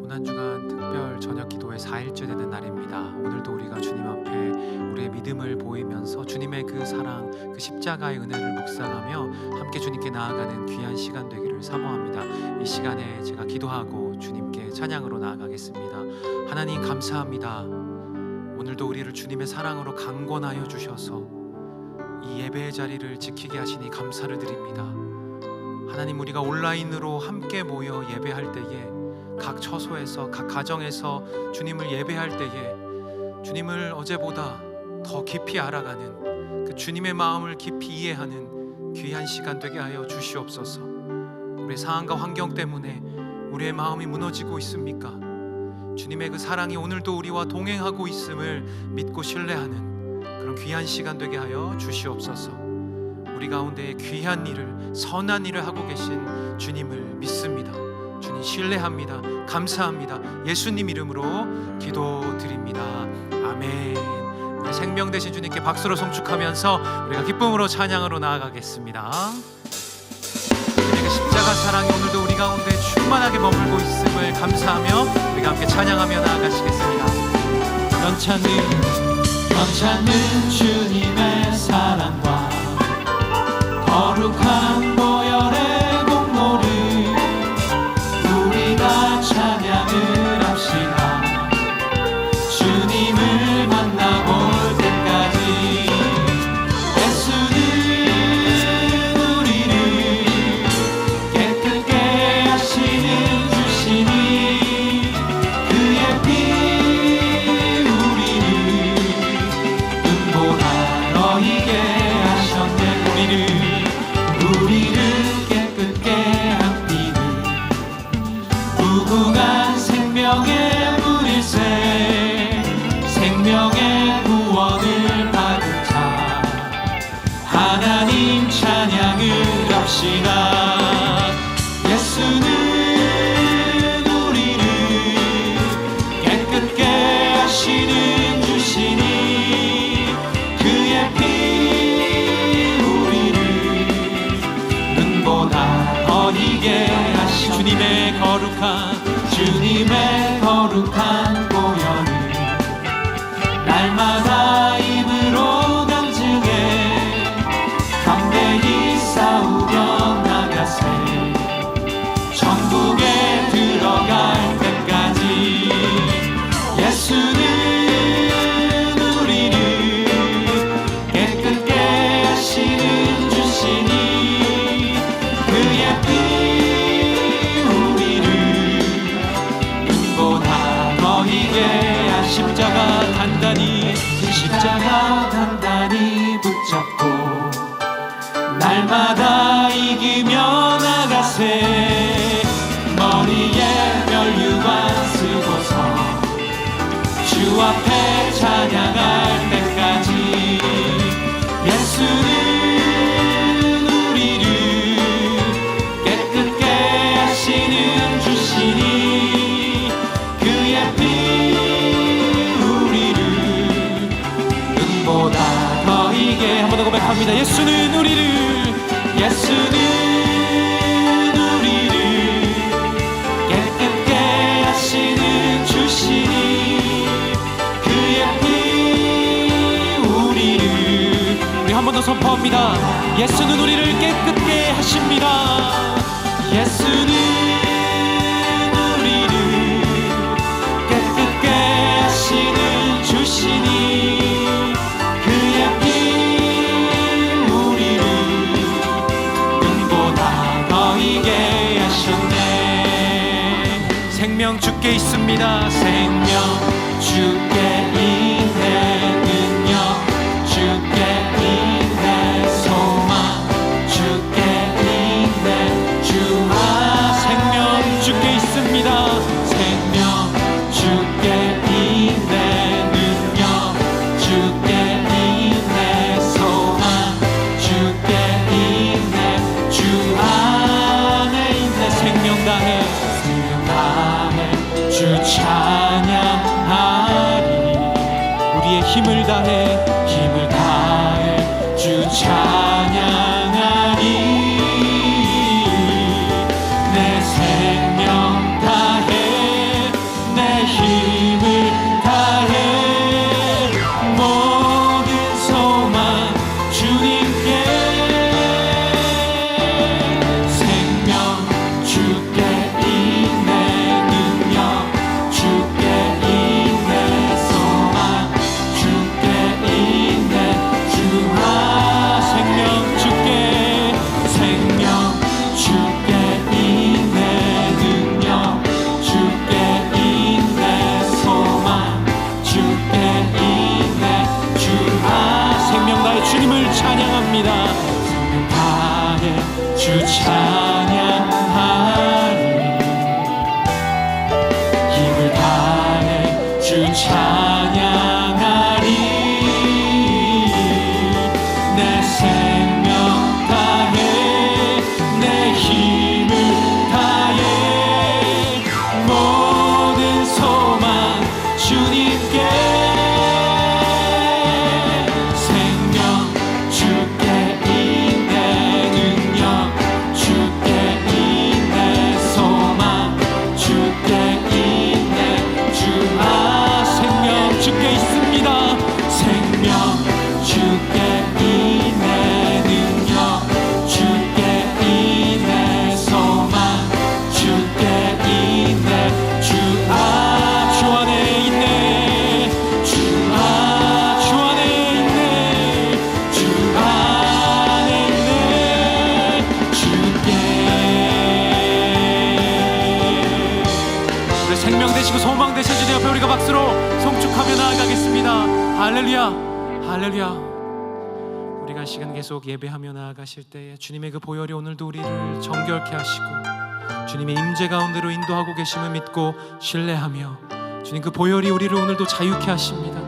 고난주간 특별 저녁 기도의 4일째 되는 날입니다. 오늘도 우리가 주님 앞에 우리의 믿음을 보이면서 주님의 그 사랑, 그 십자가의 은혜를 묵상하며 함께 주님께 나아가는 귀한 시간 되기를 사모합니다. 이 시간에 제가 기도하고 주님께 찬양으로 나아가겠습니다. 하나님 감사합니다. 오늘도 우리를 주님의 사랑으로 강권하여 주셔서 이 예배의 자리를 지키게 하시니 감사를 드립니다. 하나님, 우리가 온라인으로 함께 모여 예배할 때에 각 처소에서 각 가정에서 주님을 예배할 때에 주님을 어제보다 더 깊이 알아가는 그 주님의 마음을 깊이 이해하는 귀한 시간 되게 하여 주시옵소서. 우리의 상황과 환경 때문에 우리의 마음이 무너지고 있습니까? 주님의 그 사랑이 오늘도 우리와 동행하고 있음을 믿고 신뢰하는 그런 귀한 시간 되게 하여 주시옵소서. 우리 가운데 귀한 일을, 선한 일을 하고 계신 주님을 믿습니다. 주님 신뢰합니다. 감사합니다. 예수님 이름으로 기도드립니다. 아멘. 우리 생명 되신 주님께 박수로 송축하면서 우리가 기쁨으로 찬양으로 나아가겠습니다. 주님의 그 십자가 사랑이 오늘도 우리 가운데 충만하게 머물고 있음을 감사하며 우리가 함께 찬양하며 나아가시겠습니다. 넘쳐는 주님의 사랑과 거룩한 보혈의 공로를 우리가 찬양을 합시다. 주님을 만나볼 때까지 예수는 우리를 깨끗게 하시는 주시니 그의 피 우리를 눈보라 너희게 하셨네. 우리를 깨끗게 한 피는 무궁한 생명의 물일새 생명의 구원을 받은 자 하나님 찬양을 합시다. 예수는 우리를 깨끗게 하시는 주시니 그의 피 어리게 하신 주님의 거룩한 보혈을 날마다 입으로 강증해 담대히 싸우며 나가세. 천국에 들어갈 때까지 예수는 우리를 깨끗게 하시는 주시니 그의 피 우리를 눈보다 너희게 십자가 단단히 붙잡고 날마다 이기며 나가세. 머리에 멸류관 쓰고서 주 앞에 찬양할 때까지 예수는 우리를 깨끗게 하시는 주시니 그의 피 우리를 눈보다 더이게 한 번 더 고백합니다. 예수는 우리를 깨끗게 하시는 주시니 그의 피 우리를 우리 한 번 더 선포합니다. 예수는 우리를 깨끗게 하십니다. 예수는 우리를 깨끗게 하시는 주시니 그의 피 우리를 눈보다 더이게 하셨네. 생명 주께 있습니다. 생명 주께 있네. 능력 주께 있네. 소망 주께 있네. 주와 생명 주께 있습니다. 생명 주께 있네. 능력 주께 있네. 소망 주께 있네. 주 안에 있네. 생명 다해 주 찬양하리. 주 찬양하리. 힘을 다해 주 찬양하리. 내 생명 다해 내 힘을 다해 모든 소망 주님께. 생명 주께 있네. 능력 주께 있네. 소망 주께 있네. 주아 생명 주께 있습니다. 생명 주께 있네. 능력 주께 있네. 소망 주께 있네. 주아 주 안에 있네. 주아 주 안에 있네. 주 안에 있네. 주께. 우리 생명 되시고 소망 되신 주님 앞에 우리가 박수로 송축하며 나아가겠습니다. 할렐루야. 할렐루야. 우리가 이 시간 계속 예배하며 나아가실 때에 주님의 그 보혈이 오늘도 우리를 정결케 하시고 주님의 임재 가운데로 인도하고 계심을 믿고 신뢰하며 주님 그 보혈이 우리를 오늘도 자유케 하십니다.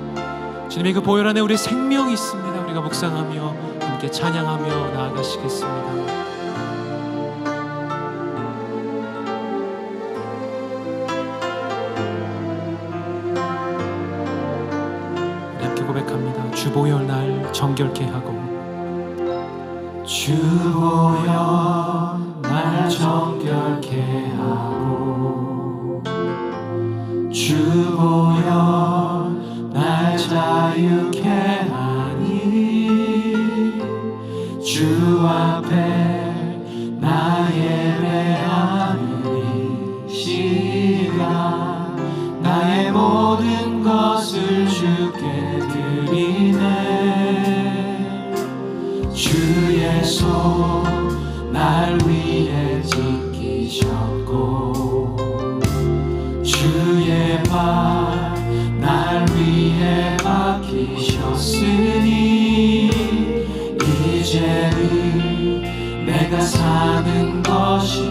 주님의 그 보혈 안에 우리의 생명이 있습니다. 우리가 묵상하며 함께 찬양하며 나아가시겠습니다. 고백합니다. 주 보혈 날 정결케 하고 주 보혈 날 정결케 하고 주 보혈 날 자유케 하니 주 앞에 나 예배하는 이 시간 나의 모든 것을 주께 주의 손 날 위에 지키셨고 주의 발 날 위에 박히셨으니 이제는 내가 사는 것이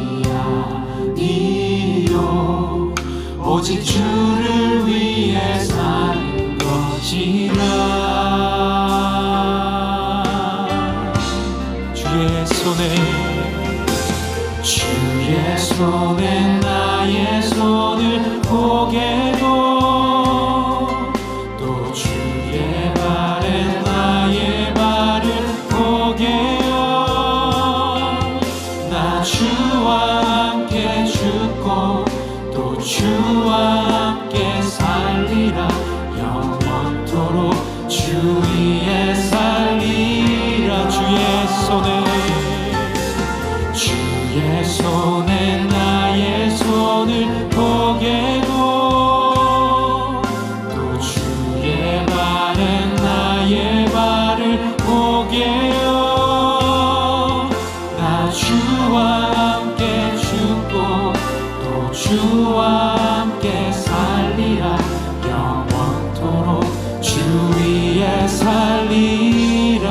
아니요 오직 주를 위해 사는 것이라. 주의 손에 나의 손을 보게도 또 주의 발에 나의 발을 보게요. 나 주와 함께 죽고 또 주와 함께 살리라. 영원토록 주 위에 살리라. 주의 손에 나의 손을 보게도 또 주의 발에 나의 발을 보게요. 나 주와 함께 죽고 또 주와 함께 살리라. 영원토록 주 위에 살리라.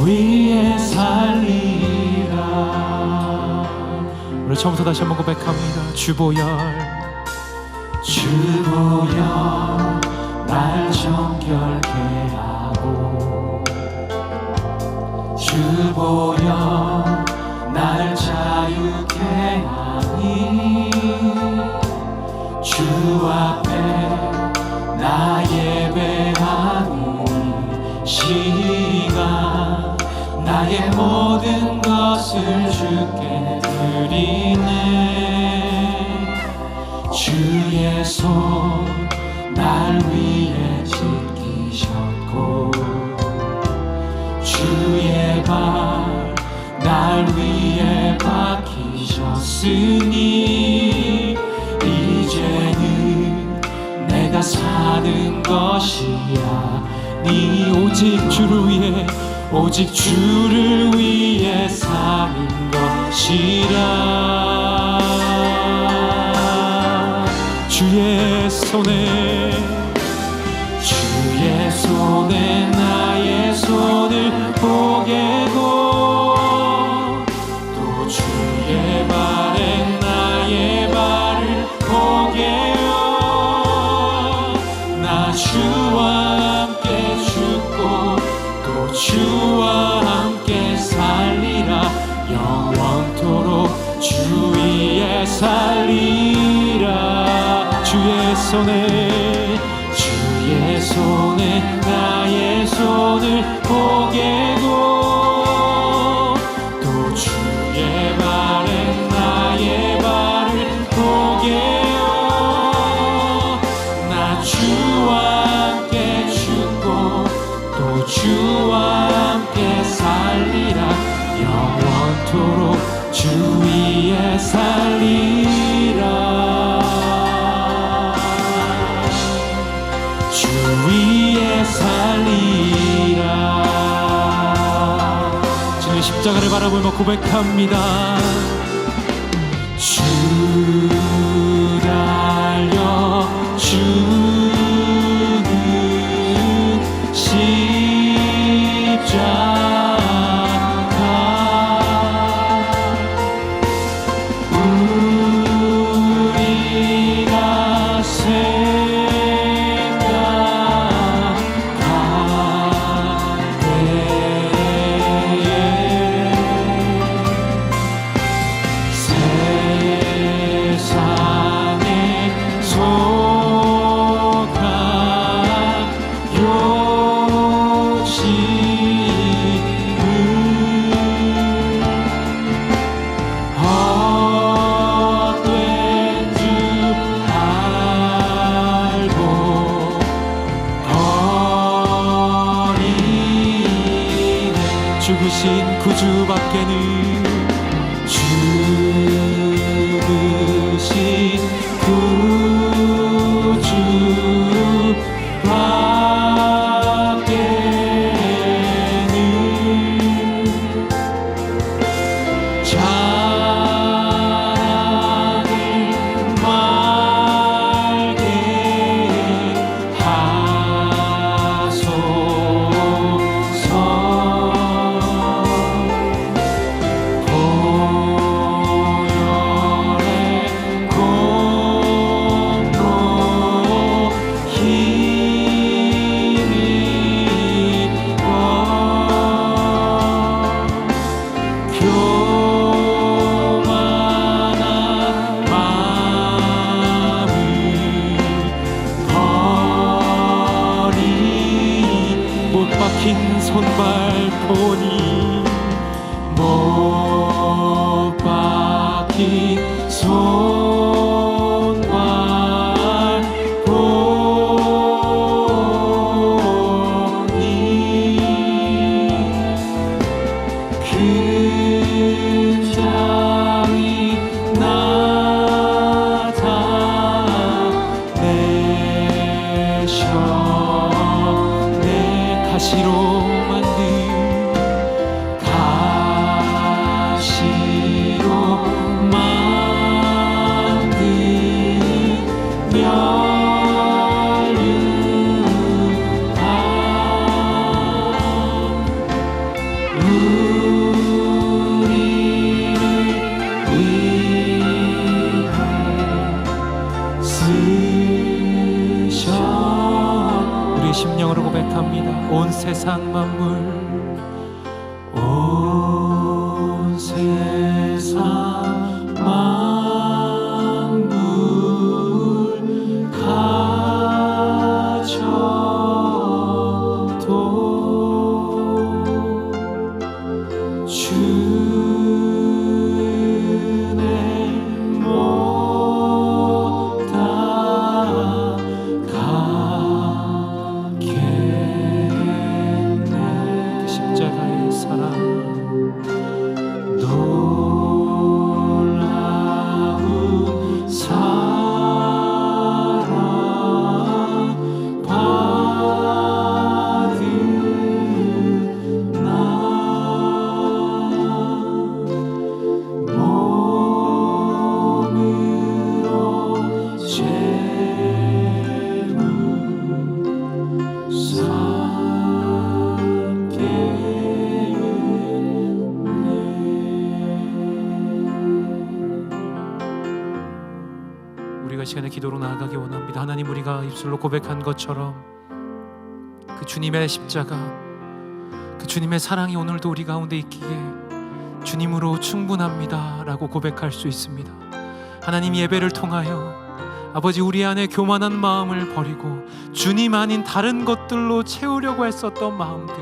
위에 살리라. 우리 처음부터 다시 한번 고백합니다. 주 보혈 날 정결케 하고 주 보혈 날 자유케 하니 주 앞에 나 예배하니 시간 나의 모든 것을 주께 드리네. 주의 손 날 위에 지키셨고 주의 발 날 위에 박히셨으니 이제는 내가 사는 것이야 네 오직 주를 위해 오직 주를 위해 사는 것이라. 주의 손에 나의 손 주와 함께 살리라. 영원토록 주 위에 살리라. 주의 손에 나의 손을 포개고 또 주의 발에 나의 발을 포개어 나 주와 함께 죽고 또 주와 함께 살리라. 영원토록 주 위에 살리라. 주 위에 살리라. 주의 십자가를 바라보며 고백합니다. 주 달려 주는 십자가 우리가 죽으신 구주밖에는 죽으신 구주밖에는 자랑을 말게 하소서. 박힌 손발 보니 못 박힌 손발 보니 그 자위 나타내셨네. 가시로 만든 우리의 심령으로 고백합니다. 온 세상 만물, 온 세상 만물 가져도 주는 못 따라가겠네. 그 십자가의 사랑 놀라운 사랑 받은 나 몸으로 채운 우리가 시간에 기도로 나아가기 원합니다. 하나님, 우리가 입술로 고백한 것처럼 그 주님의 십자가, 그 주님의 사랑이 오늘도 우리 가운데 있기에 주님으로 충분합니다 라고 고백할 수 있습니다. 하나님, 예배를 통하여 아버지, 우리 안에 교만한 마음을 버리고 주님 아닌 다른 것들로 채우려고 했었던 마음들,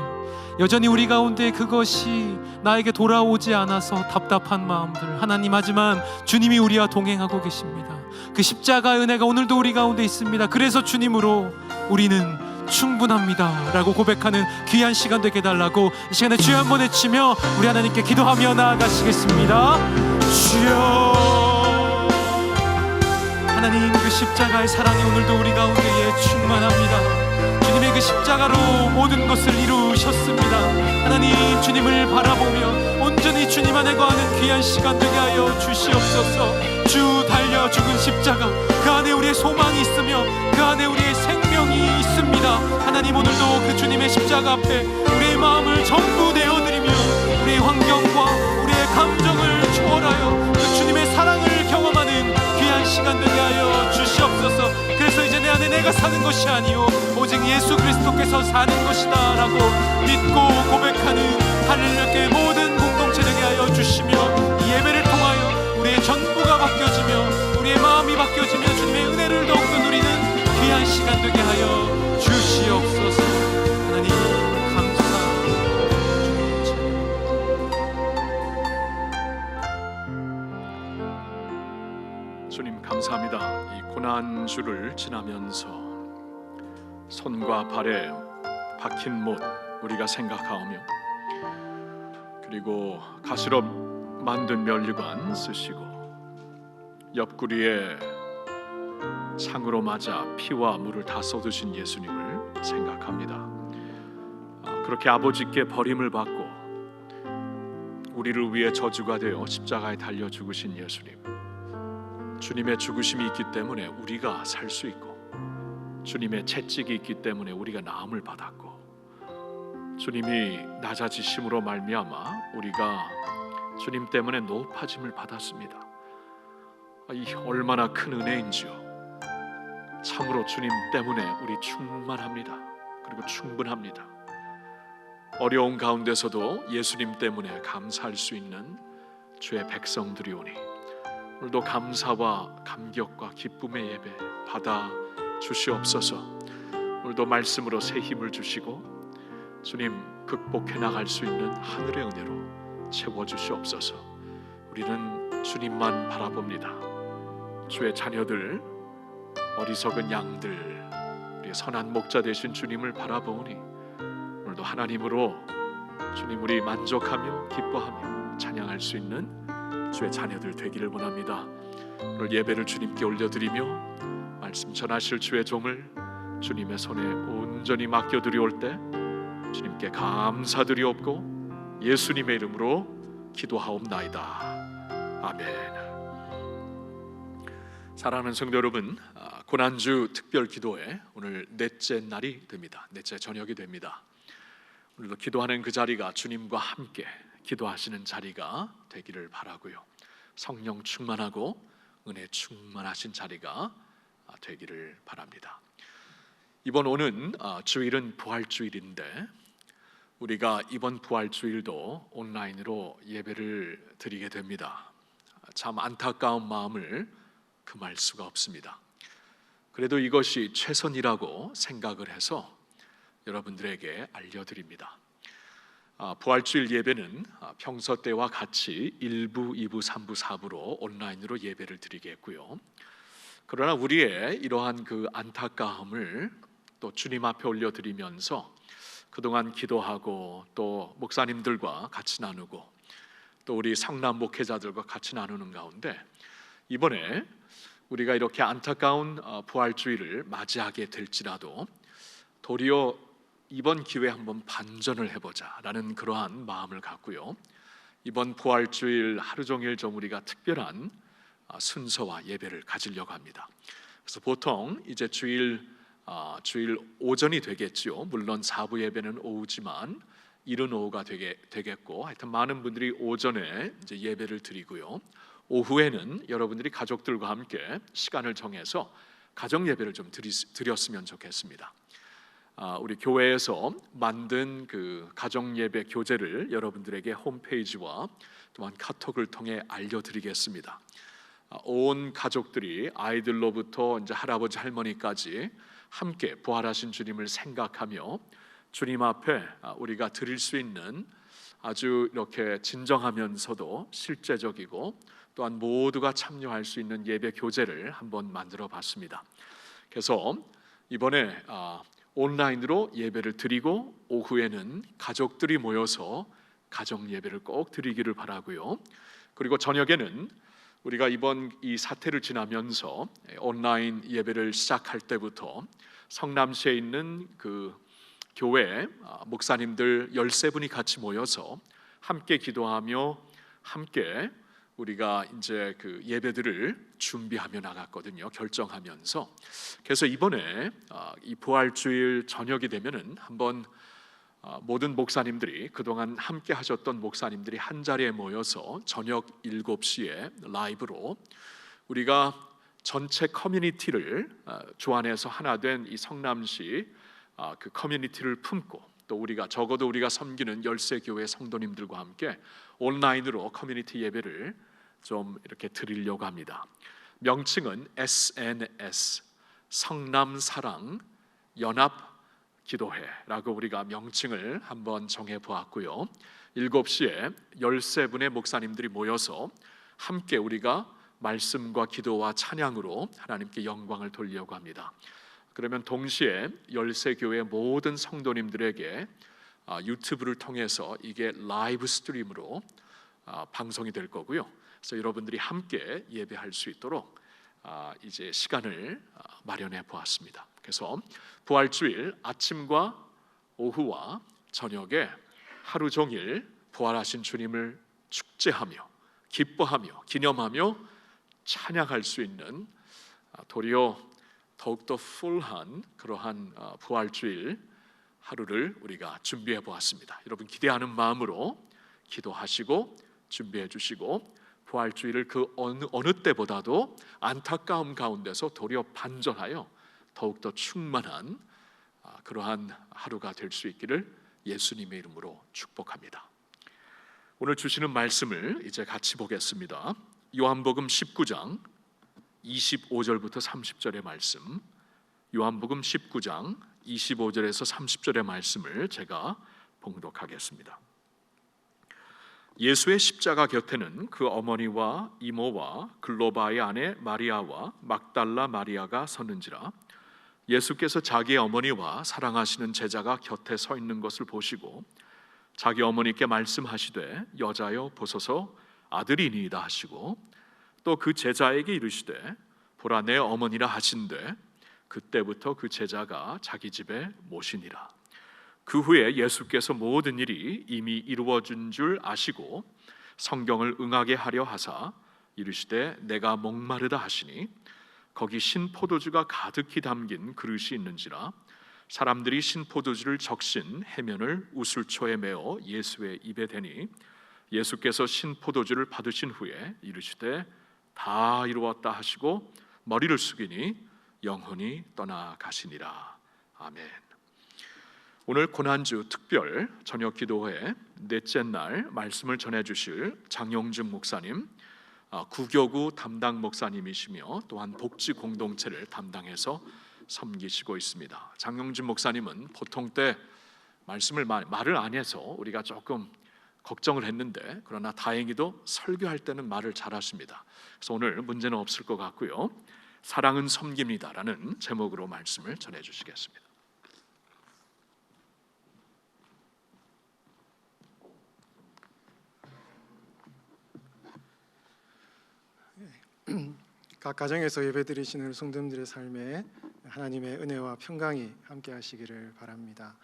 여전히 우리 가운데 그것이 나에게 돌아오지 않아서 답답한 마음들, 하나님, 하지만 주님이 우리와 동행하고 계십니다. 그 십자가의 은혜가 오늘도 우리 가운데 있습니다. 그래서 주님으로 우리는 충분합니다 라고 고백하는 귀한 시간 되게 해달라고 이 시간에 주여 한번 외치며 우리 하나님께 기도하며 나아가시겠습니다. 주여, 하나님, 그 십자가의 사랑이 오늘도 우리 가운데에 충만합니다. 주님의 그 십자가로 모든 것을 이루셨습니다. 하나님, 주님을 바라보며 온전히 주님 안에 거하는 귀한 시간 되게 하여 주시옵소서. 주 달려 죽은 십자가, 그 안에 우리의 소망이 있으며 그 안에 우리의 생명이 있습니다. 하나님, 오늘도 그 주님의 십자가 앞에 우리의 마음을 전부 내어드리며 우리의 환경과 우리의 감정을 초월하여 그 주님의 사랑을 경험하는 귀한 시간 되게 하여 주시옵소서. 그래서 이제 내 안에 내가 사는 것이 아니요 오직 예수 그리스도께서 사는 것이다 라고 믿고 고백하는 할렐루야의 모든 공동체 되게 하여 주시며, 이 예배를 통하여 우리의 전부가 바뀌어지며 우리의 마음이 바뀌어지며 주님의 은혜를 더욱더 누리는 귀한 시간 되게 하여 주시옵소서. 하나님, 주님 감사합니다. 이 고난주를 지나면서 손과 발에 박힌 못 우리가 생각하오며, 그리고 가시럽 만든 면류관 쓰시고 옆구리에 창으로 맞아 피와 물을 다 쏟으신 예수님을 생각합니다. 그렇게 아버지께 버림을 받고 우리를 위해 저주가 되어 십자가에 달려 죽으신 예수님, 주님의 죽으심이 있기 때문에 우리가 살 수 있고, 주님의 채찍이 있기 때문에 우리가 나음을 받았고, 주님이 낮아지심으로 말미암아 우리가 주님 때문에 높아짐을 받았습니다. 이 얼마나 큰 은혜인지요. 참으로 주님 때문에 우리 충만합니다. 그리고 충분합니다. 어려운 가운데서도 예수님 때문에 감사할 수 있는 주의 백성들이오니 오늘도 감사와 감격과 기쁨의 예배 받아 주시옵소서. 오늘도 말씀으로 새 힘을 주시고 주님 극복해 나갈 수 있는 하늘의 은혜로 채워주시옵소서. 우리는 주님만 바라봅니다. 주의 자녀들, 어리석은 양들, 우리의 선한 목자 되신 주님을 바라보니 오늘도 하나님으로 주님 우리 만족하며 기뻐하며 찬양할 수 있는 주의 자녀들 되기를 원합니다. 오늘 예배를 주님께 올려드리며 말씀 전하실 주의 종을 주님의 손에 온전히 맡겨드리올 때 주님께 감사드리옵고 예수님의 이름으로 기도하옵나이다. 아멘. 사랑하는 성도 여러분, 고난주 특별 기도회 오늘 넷째 날이 됩니다. 넷째 저녁이 됩니다. 오늘도 기도하는 그 자리가 주님과 함께 기도하시는 자리가 되기를 바라고요. 성령 충만하고 은혜 충만하신 자리가 되기를 바랍니다. 이번 오는 주일은 부활주일인데 우리가 이번 부활주일도 온라인으로 예배를 드리게 됩니다. 참 안타까운 마음을 금할 수가 없습니다. 그래도 이것이 최선이라고 생각을 해서 여러분들에게 알려드립니다. 부활주일 예배는 평소 때와 같이 1부, 2부, 3부, 4부로 온라인으로 예배를 드리겠고요. 그러나 우리의 이러한 그 안타까움을 또 주님 앞에 올려드리면서 그동안 기도하고 또 목사님들과 같이 나누고 또 우리 성남 목회자들과 같이 나누는 가운데 이번에 우리가 이렇게 안타까운 부활주일을 맞이하게 될지라도 도리어 이번 기회에 한번 반전을 해보자라는 그러한 마음을 갖고요. 이번 부활주일 하루 종일 좀 우리가 특별한 순서와 예배를 가지려고 합니다. 그래서 보통 이제 주일 오전이 되겠죠. 물론 4부 예배는 오후지만 이른 오후가 되겠고, 하여튼 많은 분들이 오전에 이제 예배를 드리고요. 오후에는 여러분들이 가족들과 함께 시간을 정해서 가정 예배를 좀 드렸으면 좋겠습니다. 우리 교회에서 만든 그 가정 예배 교재를 여러분들에게 홈페이지와 또한 카톡을 통해 알려드리겠습니다. 온 가족들이 아이들로부터 이제 할아버지 할머니까지 함께 부활하신 주님을 생각하며 주님 앞에 우리가 드릴 수 있는 아주 이렇게 진정하면서도 실제적이고 또한 모두가 참여할 수 있는 예배 교재를 한번 만들어 봤습니다. 그래서 이번에 온라인으로 예배를 드리고 오후에는 가족들이 모여서 가정 예배를 꼭 드리기를 바라고요. 그리고 저녁에는 우리가 이번 이 사태를 지나면서 온라인 예배를 시작할 때부터 성남시에 있는 그 교회 목사님들 13분이 같이 모여서 함께 기도하며 함께 우리가 이제 그 예배들을 준비하며 나갔거든요. 결정하면서. 그래서 이번에 이 부활주일 저녁이 되면은 한번 모든 목사님들이 그동안 함께 하셨던 목사님들이 한 자리에 모여서 저녁 7시에 라이브로 우리가 전체 커뮤니티를 주 안에서 하나 된 이 성남시 그 커뮤니티를 품고 또 우리가 적어도 우리가 섬기는 13교회 성도님들과 함께 온라인으로 커뮤니티 예배를 좀 이렇게 드리려고 합니다. 명칭은 SNS 성남사랑 연합 기도회라고 우리가 명칭을 한번 정해 보았고요. 7시에 13분의 목사님들이 모여서 함께 우리가 말씀과 기도와 찬양으로 하나님께 영광을 돌리려고 합니다. 그러면 동시에 13교회 모든 성도님들에게 유튜브를 통해서 이게 라이브 스트림으로 방송이 될 거고요. 그래서 여러분들이 함께 예배할 수 있도록 이제 시간을 마련해 보았습니다. 그래서 부활주일 아침과 오후와 저녁에 하루 종일 부활하신 주님을 축제하며 기뻐하며 기념하며 찬양할 수 있는 도리어 더욱더 풀한 그러한 부활주일 하루를 우리가 준비해 보았습니다. 여러분 기대하는 마음으로 기도하시고 준비해 주시고 부활주일을 그 어느 때보다도 안타까움 가운데서 도리어 반전하여 더욱더 충만한 그러한 하루가 될 수 있기를 예수님의 이름으로 축복합니다. 오늘 주시는 말씀을 이제 같이 보겠습니다. 요한복음 19장 25절부터 30절의 말씀, 요한복음 19장 25절에서 30절의 말씀을 제가 봉독하겠습니다. 예수의 십자가 곁에는 그 어머니와 이모와 글로바의 아내 마리아와 막달라 마리아가 섰는지라. 예수께서 자기의 어머니와 사랑하시는 제자가 곁에 서 있는 것을 보시고 자기 어머니께 말씀하시되 여자여 보소서 아들이니이다 하시고 또 그 제자에게 이르시되 보라 내 어머니라 하신대 그때부터 그 제자가 자기 집에 모시니라. 그 후에 예수께서 모든 일이 이미 이루어진 줄 아시고 성경을 응하게 하려 하사 이르시되 내가 목마르다 하시니 거기 신포도주가 가득히 담긴 그릇이 있는지라. 사람들이 신포도주를 적신 해면을 우슬초에 메어 예수의 입에 대니 예수께서 신포도주를 받으신 후에 이르시되 다 이루었다 하시고 머리를 숙이니 영혼이 떠나가시니라. 아멘. 오늘 고난주 특별 저녁 기도회 넷째 날 말씀을 전해주실 장용준 목사님, 구교구 담당 목사님이시며 또한 복지 공동체를 담당해서 섬기시고 있습니다. 장용준 목사님은 보통 때 말을 안 해서 우리가 조금 걱정을 했는데 그러나 다행히도 설교할 때는 말을 잘하십니다. 그래서 오늘 문제는 없을 것 같고요. 사랑은 섬깁니다라는 제목으로 말씀을 전해주시겠습니다. 각 가정에서 예배드리시는 성도님들의 삶에 하나님의 은혜와 평강이 함께 하시기를 바랍니다.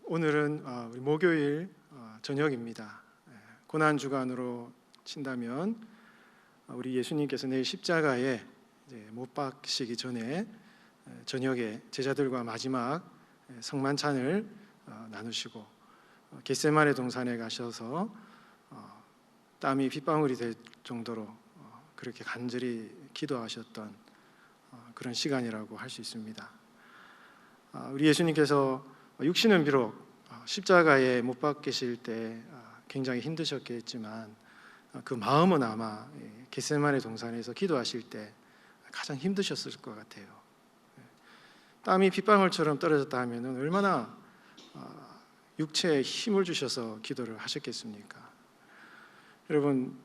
오늘은 우리 목요일 저녁입니다. 고난주간으로 친다면 우리 예수님께서 내일 십자가에 못 박히시기 전에 저녁에 제자들과 마지막 성만찬을 나누시고 겟세마네 동산에 가셔서 땀이 빗방울이 될 정도로 그렇게 간절히 기도하셨던 그런 시간이라고 할 수 있습니다. 우리 예수님께서 육신은 비록 십자가에 못 박히실 때 굉장히 힘드셨겠지만 그 마음은 아마 겟세마네 동산에서 기도하실 때 가장 힘드셨을 것 같아요. 땀이 빗방울처럼 떨어졌다 하면 얼마나 육체에 힘을 주셔서 기도를 하셨겠습니까? 여러분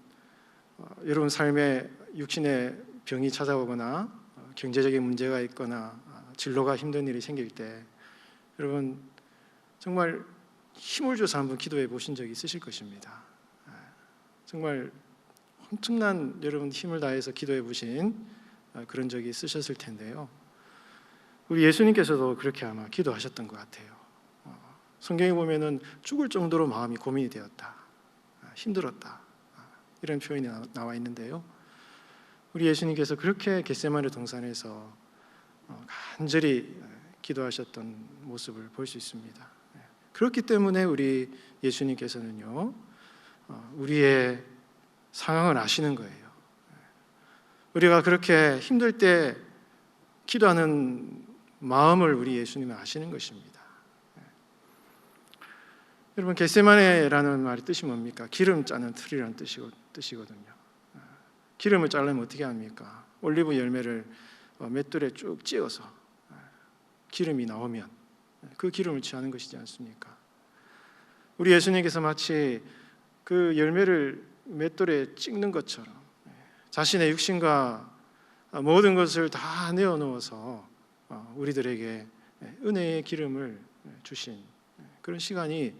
삶에 육신의 병이 찾아오거나 경제적인 문제가 있거나 진로가 힘든 일이 생길 때 여러분 정말 힘을 줘서 한번 기도해 보신 적이 있으실 것입니다. 정말 엄청난 여러분 힘을 다해서 기도해 보신 그런 적이 있으셨을 텐데요. 우리 예수님께서도 그렇게 아마 기도하셨던 것 같아요. 성경에 보면은 죽을 정도로 마음이 고민이 되었다, 힘들었다, 이런 표현이 나와 있는데요. 우리 예수님께서 그렇게 겟세마네 동산에서 간절히 기도하셨던 모습을 볼 수 있습니다. 그렇기 때문에 우리 예수님께서는요, 우리의 상황을 아시는 거예요. 우리가 그렇게 힘들 때 기도하는 마음을 우리 예수님은 아시는 것입니다. 여러분 겟세마네라는 말의 뜻이 뭡니까? 기름 짜는 틀이라는 뜻이거든요. 기름을 자르면 어떻게 합니까? 올리브 열매를 맷돌에 쭉 찧어서 기름이 나오면 그 기름을 취하는 것이지 않습니까? 우리 예수님께서 마치 그 열매를 맷돌에 찍는 것처럼 자신의 육신과 모든 것을 다 내어놓아서 우리들에게 은혜의 기름을 주신 그런 시간이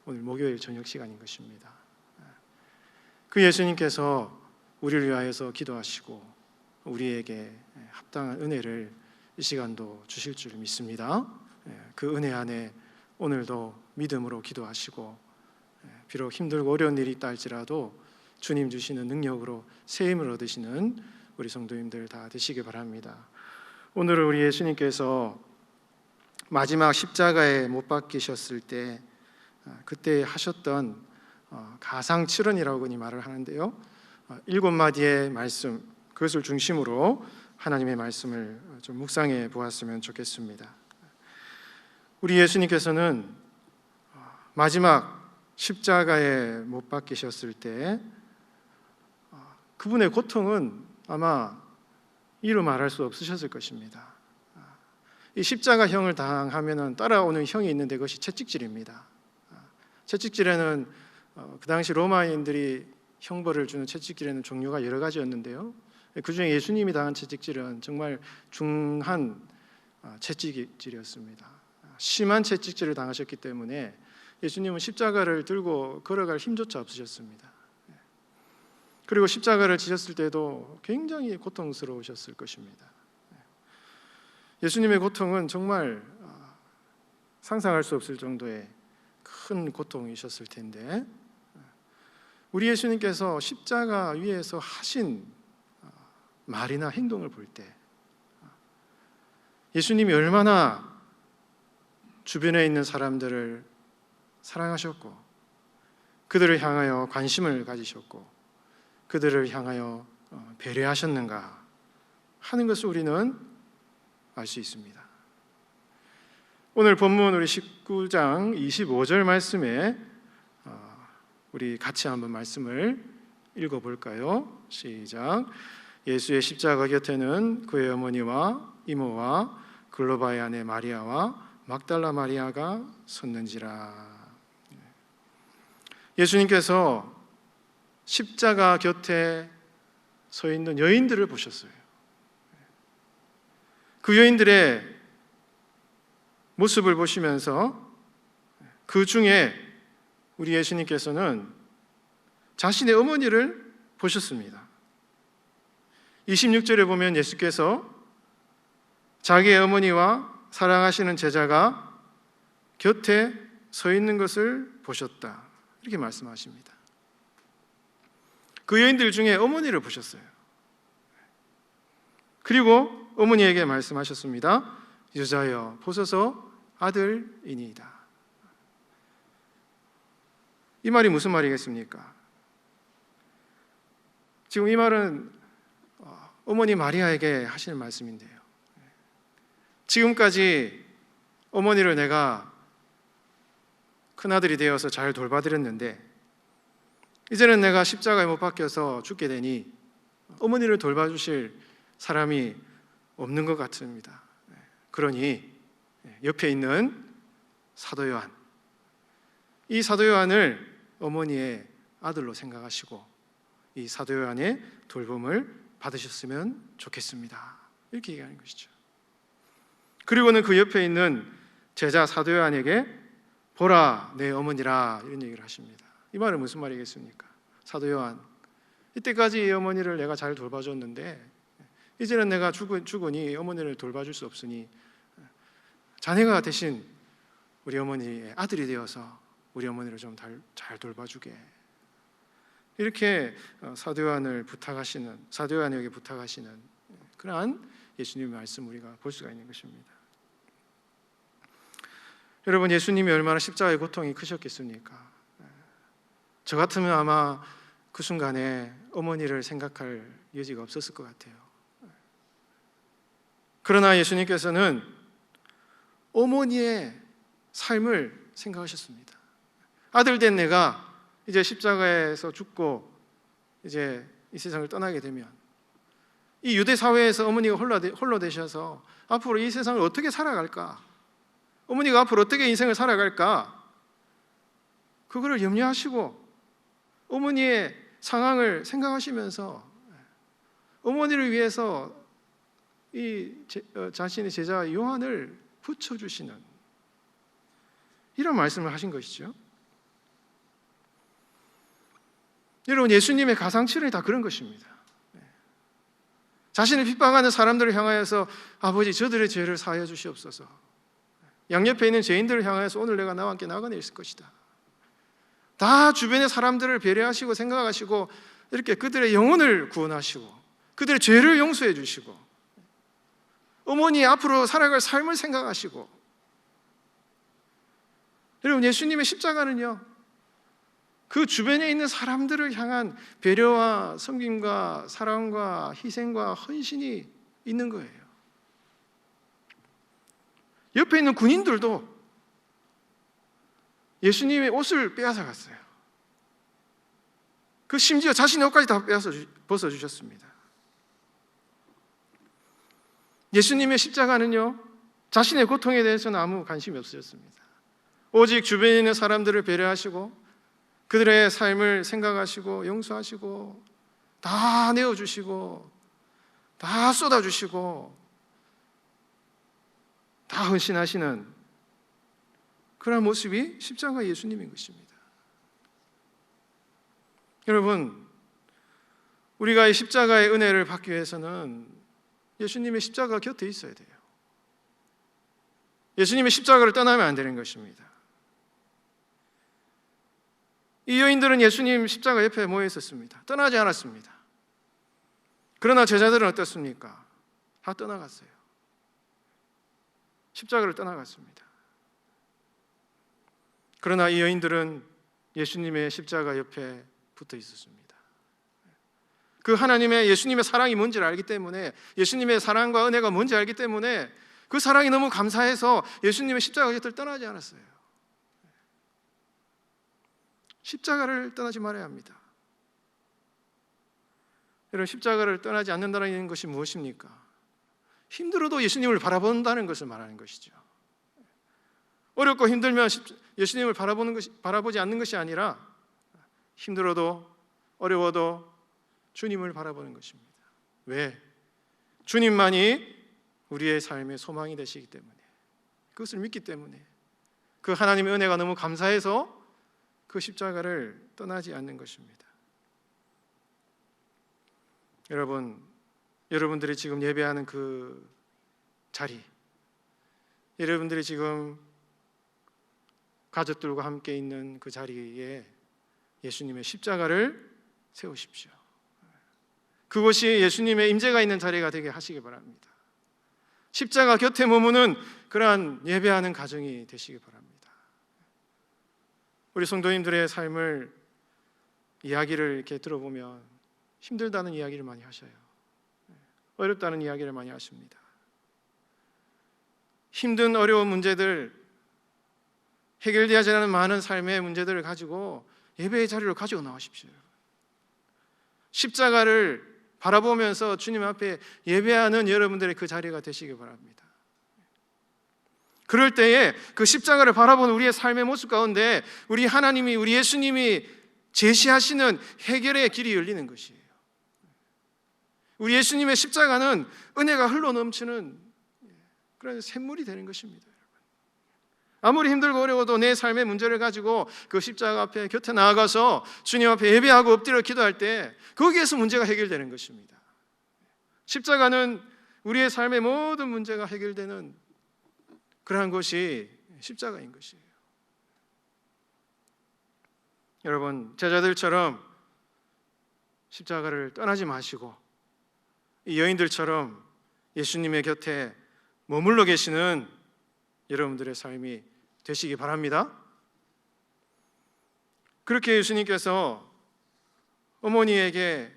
오늘 목요일 저녁 시간인 것입니다. 그 예수님께서 우리를 위하여서 기도하시고 우리에게 합당한 은혜를 이 시간도 주실 줄 믿습니다. 그 은혜 안에 오늘도 믿음으로 기도하시고 비록 힘들고 어려운 일이 있다 할지라도 주님 주시는 능력으로 새 힘을 얻으시는 우리 성도님들 다 되시기 바랍니다. 오늘은 우리 예수님께서 마지막 십자가에 못 박히셨을 때 그때 하셨던 가상칠언이라고 흔히 말을 하는데요, 7마디의 말씀, 그것을 중심으로 하나님의 말씀을 좀 묵상해 보았으면 좋겠습니다. 우리 예수님께서는 마지막 십자가에 못 박히셨을 때 그분의 고통은 아마 이루 말할 수 없으셨을 것입니다. 이 십자가형을 당하면 따라오는 형이 있는데 그것이 채찍질입니다. 채찍질에는 그 당시 로마인들이 형벌을 주는 채찍질에는 종류가 여러 가지였는데요, 그 중에 예수님이 당한 채찍질은 정말 중한 채찍질이었습니다. 심한 채찍질을 당하셨기 때문에 예수님은 십자가를 들고 걸어갈 힘조차 없으셨습니다. 그리고 십자가를 지셨을 때도 굉장히 고통스러우셨을 것입니다. 예수님의 고통은 정말 상상할 수 없을 정도의 큰 고통이셨을 텐데, 우리 예수님께서 십자가 위에서 하신 말이나 행동을 볼 때 예수님이 얼마나 주변에 있는 사람들을 사랑하셨고 그들을 향하여 관심을 가지셨고 그들을 향하여 배려하셨는가 하는 것을 우리는 알 수 있습니다. 오늘 본문 우리 19장 25절 말씀에 우리 같이 한번 말씀을 읽어볼까요? 시작. 예수의 십자가 곁에는 그의 어머니와 이모와 글로바의 아내 마리아와 막달라 마리아가 섰는지라. 예수님께서 십자가 곁에 서 있는 여인들을 보셨어요. 그 여인들의 모습을 보시면서 그 중에 우리 예수님께서는 자신의 어머니를 보셨습니다. 26절에 보면 예수께서 자기의 어머니와 사랑하시는 제자가 곁에 서 있는 것을 보셨다, 이렇게 말씀하십니다. 그 여인들 중에 어머니를 보셨어요. 그리고 어머니에게 말씀하셨습니다. 여자여 보소서 아들이니이다. 이 말이 무슨 말이겠습니까? 지금 이 말은 어머니 마리아에게 하시는 말씀인데요, 지금까지 어머니를 내가 큰아들이 되어서 잘 돌봐드렸는데 이제는 내가 십자가에 못 박혀서 죽게 되니 어머니를 돌봐주실 사람이 없는 것 같습니다. 그러니 옆에 있는 사도 요한, 이 사도 요한을 어머니의 아들로 생각하시고 이 사도 요한의 돌봄을 받으셨으면 좋겠습니다. 이렇게 얘기하는 것이죠. 그리고는 그 옆에 있는 제자 사도 요한에게 보라 내 어머니라 이런 얘기를 하십니다. 이 말은 무슨 말이겠습니까? 사도 요한, 이때까지 이 어머니를 내가 잘 돌봐줬는데 이제는 내가 죽으니 어머니를 돌봐줄 수 없으니 자네가 대신 우리 어머니의 아들이 되어서 우리 어머니를 좀 잘 돌봐주게, 이렇게 사도 요한에게 부탁하시는 그러한 예수님의 말씀 우리가 볼 수가 있는 것입니다. 여러분, 예수님이 얼마나 십자가의 고통이 크셨겠습니까? 저 같으면 아마 그 순간에 어머니를 생각할 여지가 없었을 것 같아요. 그러나 예수님께서는 어머니의 삶을 생각하셨습니다. 아들 된 내가 이제 십자가에서 죽고 이제 이 세상을 떠나게 되면 이 유대 사회에서 어머니가 홀로 되셔서 앞으로 이 세상을 어떻게 살아갈까? 어머니가 앞으로 어떻게 인생을 살아갈까? 그거를 염려하시고 어머니의 상황을 생각하시면서 어머니를 위해서 자신의 제자 요한을 붙여주시는 이런 말씀을 하신 것이죠. 여러분, 예수님의 가상치를 다 그런 것입니다. 자신을 핍박하는 사람들을 향하여서 아버지 저들의 죄를 사하여 주시옵소서, 양옆에 있는 죄인들을 향하여서 오늘 내가 나와 함께 나아가낼 것이다, 다 주변의 사람들을 배려하시고 생각하시고 이렇게 그들의 영혼을 구원하시고 그들의 죄를 용서해 주시고 어머니 앞으로 살아갈 삶을 생각하시고. 여러분, 예수님의 십자가는요 그 주변에 있는 사람들을 향한 배려와 섬김과 사랑과 희생과 헌신이 있는 거예요. 옆에 있는 군인들도 예수님의 옷을 빼앗아 갔어요. 그 심지어 자신의 옷까지 다 벗어주셨습니다. 예수님의 십자가는요 자신의 고통에 대해서는 아무 관심이 없으셨습니다. 오직 주변에 있는 사람들을 배려하시고 그들의 삶을 생각하시고 용서하시고 다 내어주시고 다 쏟아주시고 다 헌신하시는 그런 모습이 십자가 예수님인 것입니다. 여러분, 우리가 이 십자가의 은혜를 받기 위해서는 예수님의 십자가 곁에 있어야 돼요. 예수님의 십자가를 떠나면 안 되는 것입니다. 이 여인들은 예수님 십자가 옆에 모여 있었습니다. 떠나지 않았습니다. 그러나 제자들은 어떻습니까? 다 떠나갔어요. 십자가를 떠나갔습니다. 그러나 이 여인들은 예수님의 십자가 옆에 붙어 있었습니다. 그 하나님의 예수님의 사랑이 뭔지를 알기 때문에, 예수님의 사랑과 은혜가 뭔지 알기 때문에 그 사랑이 너무 감사해서 예수님의 십자가 곁을 떠나지 않았어요. 십자가를 떠나지 말아야 합니다. 여러분, 십자가를 떠나지 않는다는 것이 무엇입니까? 힘들어도 예수님을 바라본다는 것을 말하는 것이죠. 어렵고 힘들면 예수님을 바라보지 않는 것이 아니라 힘들어도 어려워도 주님을 바라보는 것입니다. 왜? 주님만이 우리의 삶의 소망이 되시기 때문에, 그것을 믿기 때문에, 그 하나님의 은혜가 너무 감사해서 그 십자가를 떠나지 않는 것입니다. 여러분들이 지금 예배하는 그 자리, 여러분들이 지금 가족들과 함께 있는 그 자리에 예수님의 십자가를 세우십시오. 그것이 예수님의 임재가 있는 자리가 되게 하시기 바랍니다. 십자가 곁에 머무는 그러한 예배하는 가정이 되시기 바랍니다. 우리 성도님들의 삶을 이야기를 이렇게 들어보면 힘들다는 이야기를 많이 하셔요. 어렵다는 이야기를 많이 하십니다. 힘든 어려운 문제들, 해결되지 않은 많은 삶의 문제들을 가지고 예배의 자리로 가지고 나오십시오. 십자가를 바라보면서 주님 앞에 예배하는 여러분들의 그 자리가 되시기 바랍니다. 그럴 때에 그 십자가를 바라보는 우리의 삶의 모습 가운데 우리 하나님이, 우리 예수님이 제시하시는 해결의 길이 열리는 것이에요. 우리 예수님의 십자가는 은혜가 흘러 넘치는 그런 샘물이 되는 것입니다. 아무리 힘들고 어려워도 내 삶의 문제를 가지고 그 십자가 앞에 곁에 나아가서 주님 앞에 예배하고 엎드려 기도할 때 거기에서 문제가 해결되는 것입니다. 십자가는 우리의 삶의 모든 문제가 해결되는 그러한 것이 십자가인 것이에요. 여러분, 제자들처럼 십자가를 떠나지 마시고 이 여인들처럼 예수님의 곁에 머물러 계시는 여러분들의 삶이 되시기 바랍니다. 그렇게 예수님께서 어머니에게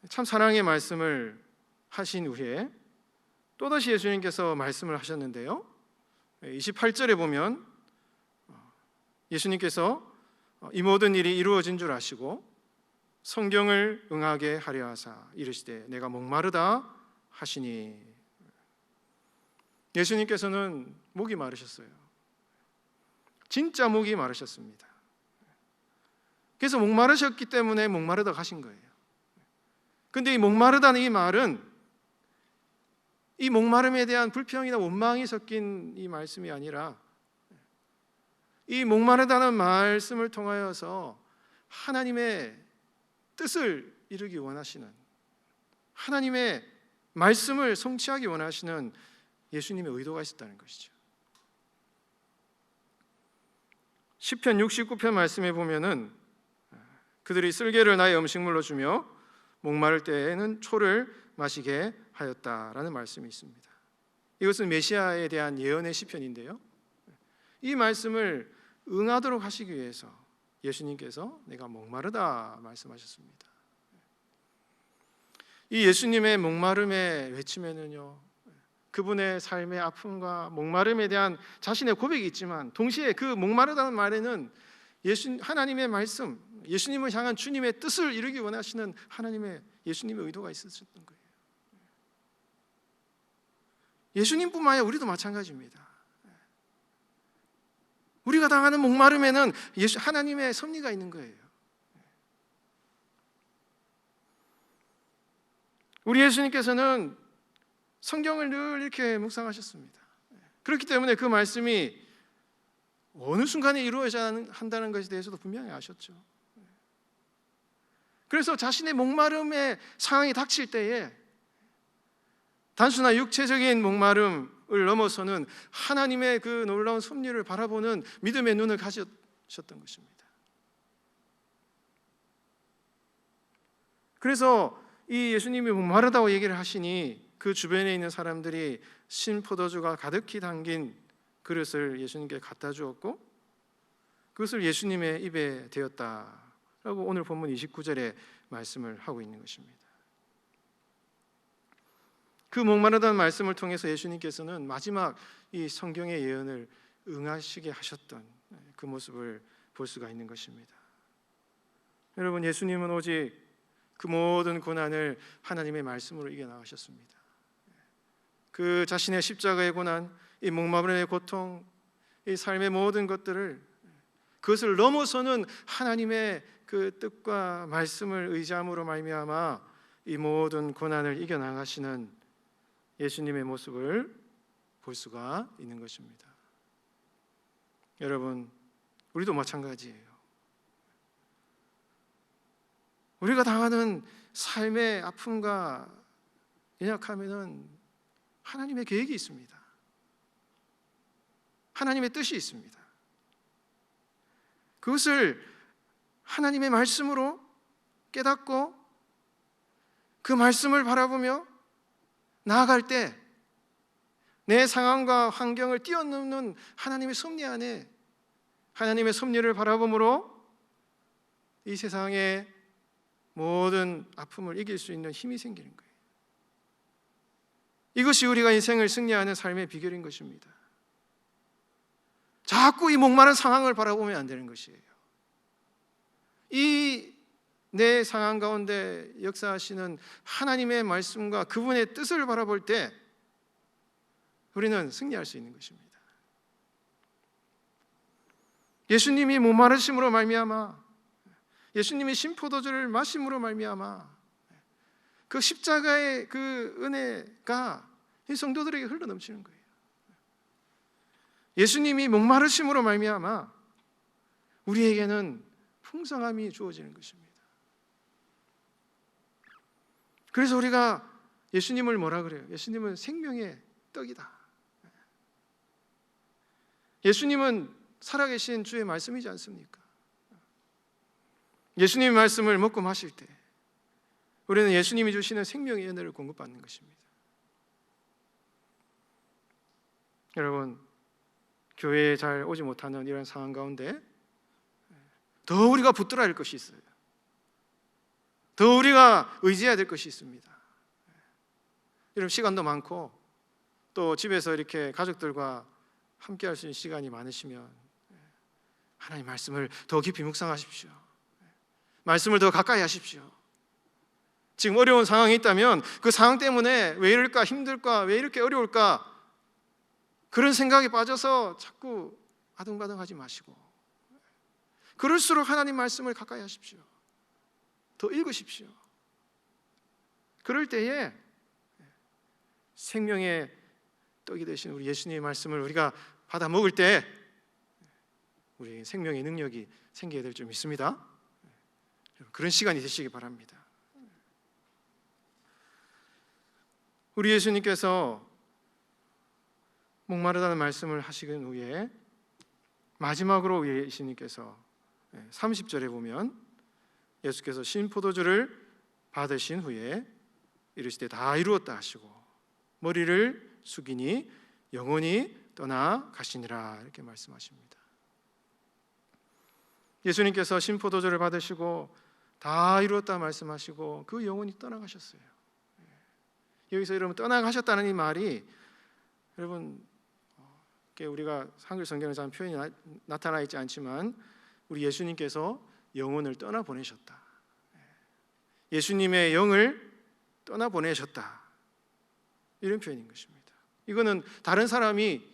참 사랑의 말씀을 하신 후에 또다시 예수님께서 말씀을 하셨는데요, 28절에 보면 예수님께서 이 모든 일이 이루어진 줄 아시고 성경을 응하게 하려 하사 이르시되 내가 목마르다 하시니. 예수님께서는 목이 마르셨어요. 진짜 목이 마르셨습니다. 그래서 목마르셨기 때문에 목마르다 가신 거예요. 근데 이 목마르다는 이 말은 이 목마름에 대한 불평이나 원망이 섞인 이 말씀이 아니라 이 목마르다는 말씀을 통하여서 하나님의 뜻을 이루기 원하시는, 하나님의 말씀을 성취하기 원하시는 예수님의 의도가 있었다는 것이죠. 시편 69편 말씀에 보면은 그들이 쓸개를 나의 음식물로 주며 목마를 때에는 초를 마시게 하였다라는 말씀이 있습니다. 이것은 메시아에 대한 예언의 시편인데요, 이 말씀을 응하도록 하시기 위해서 예수님께서 내가 목마르다 말씀하셨습니다. 이 예수님의 목마름의 외침에는요, 그분의 삶의 아픔과 목마름에 대한 자신의 고백이 있지만 동시에 그 목마르다는 말에는 하나님의 말씀, 예수님을 향한 주님의 뜻을 이루기 원하시는 하나님의 예수님의 의도가 있으셨던 거예요. 예수님뿐만 아니라 우리도 마찬가지입니다. 우리가 당하는 목마름에는 하나님의 섭리가 있는 거예요. 우리 예수님께서는 성경을 늘 이렇게 묵상하셨습니다. 그렇기 때문에 그 말씀이 어느 순간에 이루어져야 한다는 것에 대해서도 분명히 아셨죠. 그래서 자신의 목마름의 상황이 닥칠 때에 단순한 육체적인 목마름을 넘어서는 하나님의 그 놀라운 섭리를 바라보는 믿음의 눈을 가지셨던 것입니다. 그래서 이 예수님이 목마르다고 얘기를 하시니 그 주변에 있는 사람들이 신포도주가 가득히 담긴 그릇을 예수님께 갖다 주었고 그것을 예수님의 입에 대었다라고 오늘 본문 29절에 말씀을 하고 있는 것입니다. 그 목마르다는 말씀을 통해서 예수님께서는 마지막 이 성경의 예언을 응하시게 하셨던 그 모습을 볼 수가 있는 것입니다. 여러분, 예수님은 오직 그 모든 고난을 하나님의 말씀으로 이겨나가셨습니다. 그 자신의 십자가의 고난, 이 목마름의 고통, 이 삶의 모든 것들을 그것을 넘어서는 하나님의 그 뜻과 말씀을 의지함으로 말미암아 이 모든 고난을 이겨나가시는 예수님의 모습을 볼 수가 있는 것입니다. 여러분, 우리도 마찬가지예요. 우리가 당하는 삶의 아픔과 연약함에는 하나님의 계획이 있습니다. 하나님의 뜻이 있습니다. 그것을 하나님의 말씀으로 깨닫고 그 말씀을 바라보며 나아갈 때 내 상황과 환경을 뛰어넘는 하나님의 섭리 안에 하나님의 섭리를 바라봄으로 이 세상의 모든 아픔을 이길 수 있는 힘이 생기는 거예요. 이것이 우리가 인생을 승리하는 삶의 비결인 것입니다. 자꾸 이 목마른 상황을 바라보면 안 되는 것이에요. 이 내 상황 가운데 역사하시는 하나님의 말씀과 그분의 뜻을 바라볼 때 우리는 승리할 수 있는 것입니다. 예수님이 목마르심으로 말미암아, 예수님이 신포도주를 마심으로 말미암아 그 십자가의 그 은혜가 이 성도들에게 흘러넘치는 거예요. 예수님이 목마르심으로 말미암아 우리에게는 풍성함이 주어지는 것입니다. 그래서 우리가 예수님을 뭐라 그래요? 예수님은 생명의 떡이다. 예수님은 살아계신 주의 말씀이지 않습니까? 예수님의 말씀을 먹고 마실 때 우리는 예수님이 주시는 생명의 은혜를 공급받는 것입니다. 여러분, 교회에 잘 오지 못하는 이런 상황 가운데 더 우리가 붙들어야 할 것이 있어요. 더 우리가 의지해야 될 것이 있습니다. 여러분, 시간도 많고 또 집에서 이렇게 가족들과 함께 할 수 있는 시간이 많으시면 하나님 말씀을 더 깊이 묵상하십시오. 말씀을 더 가까이 하십시오. 지금 어려운 상황이 있다면 그 상황 때문에 왜 이럴까, 힘들까, 왜 이렇게 어려울까, 그런 생각에 빠져서 자꾸 아둥바둥하지 마시고 그럴수록 하나님 말씀을 가까이 하십시오. 더 읽으십시오. 그럴 때에 생명의 떡이 되신 우리 예수님의 말씀을 우리가 받아 먹을 때 우리 생명의 능력이 생기게 될 줄 믿습니다. 그런 시간이 되시기 바랍니다. 우리 예수님께서 목마르다는 말씀을 하시긴 후에 마지막으로 우리 예수님께서 30절에 보면 예수께서 신포도주를 받으신 후에 이르시되 다 이루었다 하시고 머리를 숙이니 영혼이 떠나 가시니라, 이렇게 말씀하십니다. 예수님께서 신포도주를 받으시고 다 이루었다 말씀하시고 그 영혼이 떠나가셨어요. 여기서 여러분 떠나가셨다는 이 말이 여러분 우리가 한글 성경에 잘 표현이 나타나 있지 않지만 우리 예수님께서 영혼을 떠나보내셨다, 예수님의 영을 떠나보내셨다, 이런 표현인 것입니다. 이거는 다른 사람이